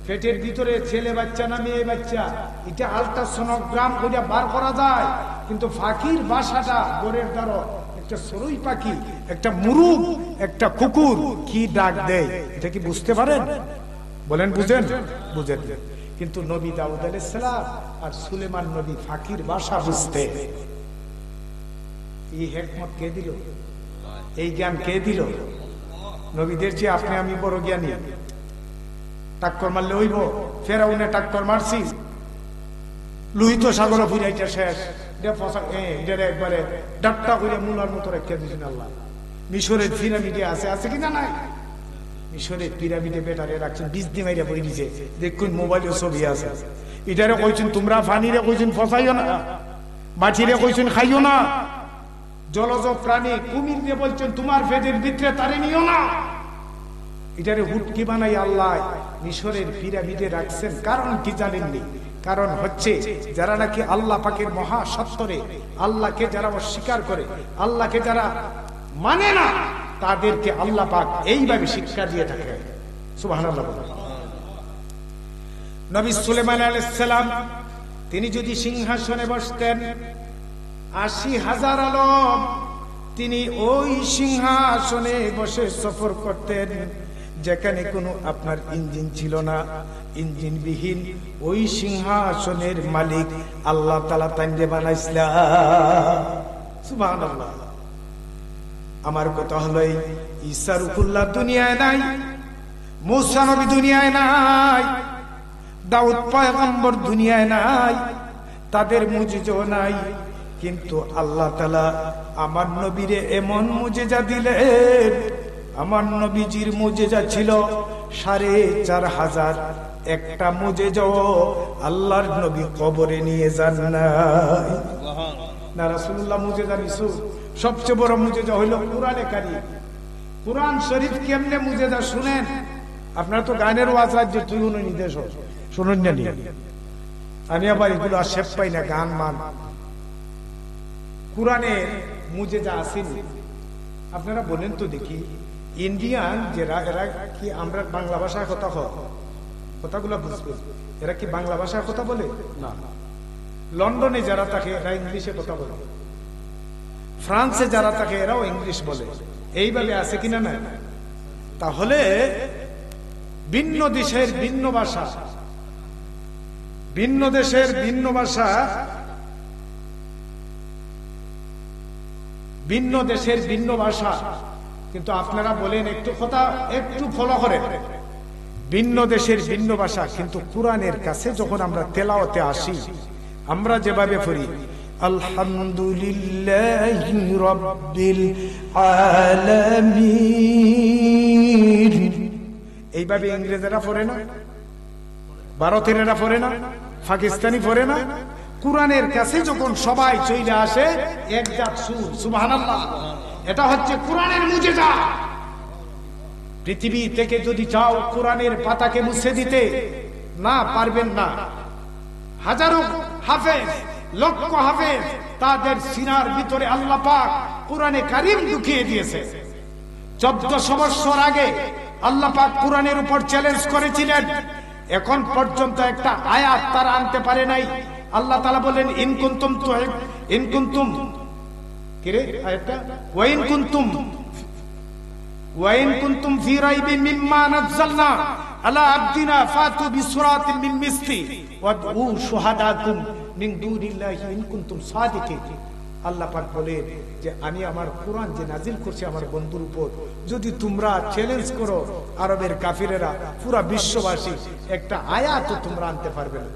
পেটের ভিতরে ছেলে বাচ্চা না মেয়ে বাচ্চা, এটা আল্ট্রাসোনোগ্রাম করে বার করা যায়। কিন্তু ফাঁকির ভাষাটা গোরের দ্বারা একটা সরুই পাখি, একটা মুরুগ, একটা কুকুর কি ডাক দেয়, এটা কি বুঝতে পারেন? বলেন বুঝেন? বুঝেন। কিন্তু নবী দাউদ আলাইহিস সালাম আর সুলেমান নবী ফাঁকির ভাষা বুঝতে। এই হিকমত কে দিল? এই জ্ঞান কে দিল? নবীদের চেয়ে আপনি আমি বড় জ্ঞানী। টাক্কর মারলে হইব? ফেরাউনে টাক্কর মারছি, লোহিত সাগর ফুরাইটা শেষ, একবারে ডাক্তা করে মূলার মতো রেখে দিয়েছেন আল্লাহ। মিশরের পিরামিডে আছে, আছে কিনা নাই? মিশরের পিরামিডে বেটারে রাখছেন, বীজ দিয়ে মাইরা বই দিছে, দেখুন মোবাইলেও ছবি আছে। এটারে কইছেন তোমরা পানিরে কইছেন ফসাইও না, মাটিরে কইছেন খাইও না, জলজ প্রাণী কুমির দিয়ে বলছেন তোমার পেটের ভিতরে তারে নিও না। এটারে হুটকি বানাই আল্লাহ মিশরের পিরামিডে রাখছেন। কারণ কি জানেননি? কারণ হচ্ছে যারা নাকি আল্লাহ পাকের মহা সত্তরে, আল্লাহকে যারা অস্বীকার করে, আল্লাহকে যারা মানে না, তাদেরকে আল্লাহ পাক এইভাবে শিক্ষা দিয়ে থাকে। সুবহানাল্লাহ। নবী সুলেমান আলাইহিস সালাম তিনি যদি সিংহাসনে বসতেন, ৮০,০০০ আলম তিনি ওই সিংহাসনে বসে সফর করতেন, যেখানে কোনো আপনার ইঞ্জিন ছিল না, ইঞ্জিনবিহীন ওই সিংহাসনের মালিক আল্লাহ তাআলা তাইরে বানাইছিলেন। সুবহানাল্লাহ। আমার কথা হলো ঈসা রূহুল্লাহ দুনিয়ায় নাই, মূসা নবী দুনিয়ায় নাই, দাউদ পয়গম্বর দুনিয়ায় নাই, তাদের মুজিজা নাই। কিন্তু আল্লাহ তাআলা আমার নবীরে এমন মুজিজা দিলেন, আমার নবীজির মুজিজা ছিল ৪৫০০০। একটা মুজিজা আল্লাহর নবী কবরে নিয়ে যান নাই। না, রাসূলুল্লাহ মুজিজা নিছু। সবচেয়ে বড় মুজিজা হইল কুরআনে কারীম। কুরআন শরীফ কেমনে মুজিজা শুনেন। আপনারা তো গানের ওয়াজ রাজ্য তুই নির্দেশ শুনুন না, আমি আবার এগুলো আর শেপ পাই না, গান মান। কুরআনে মুজিজা আসেনি। আপনারা বলেন তো দেখি, ইন্ডিয়ান যারা, এরা কি আমরা বাংলা ভাষায় কথা হয়? কথাগুলো বুঝবে, এরা কি বাংলা ভাষায় কথা বলে? না। লন্ডনে যারা থাকে এরা ইংলিশে কথা বলে, ফ্রান্সে যারা থাকে এরাও ইংলিশ বলে। এইভাবে আছে কিনা না? তাহলে ভিন্ন দেশের ভিন্ন ভাষা, ভিন্ন দেশের ভিন্ন ভাষা, ভিন্ন দেশের ভিন্ন ভাষা। কিন্তু আপনারা বলেন একটু কথা একটু ফলো করেন, ভিন্ন দেশের ভিন্ন ভাষা। কিন্তু কুরআনের কাছে যখন আমরা তেলাওয়াতে আসি, আমরা যেভাবে পড়ি আলহামদুলিল্লাহি রাব্বিল আলামিন, এইভাবে ইংরেজরা পড়ে না, ভারতীয়রা পড়ে না, পাকিস্তানি পড়ে না। কুরআনের কাছে যখন সবাই চলে আসে একজাত সুর, সুবহানাল্লাহ। এটা হচ্ছে কুরআনের মুজিজা। পৃথিবী থেকে যদি চাও কুরআনের পাতাকে মুছে দিতে, না, পারবেন না। হাজারো হাফেজ, লক্ষ হাফেজ, তাদের সিনার ভিতরে আল্লাহ পাক কোরআনে কারীম ঢুকিয়ে দিয়েছে। 1400 বছর আগে আল্লাহ পাক কোরআনের উপর চ্যালেঞ্জ করেছিলেন, এখন পর্যন্ত একটা আয়াত তারা আনতে পারে নাই। আল্লাহ তাআলা বলেন ইন কুনতুম কিরে আয়াতটা ওয়া ইন কুনতুম ফি রাইবিন মিম্মা নাযালনা আলা আবদিনা ফাতু বিসূরাতিন মিন মিসলি ওয়াদউ শুহাদাকুম মিন দুনিল্লাহি ইন কুনতুম সাদিকিন। আল্লাহ পাক বলে যে আমি আমার কোরআন যে নাজিল করছি আমার বন্ধুর উপর, যদি তোমরা চ্যালেঞ্জ করো আরবের কাফিরেরা, পুরা বিশ্ববাসী, একটা আয়াতও তোমরা আনতে পারবে না।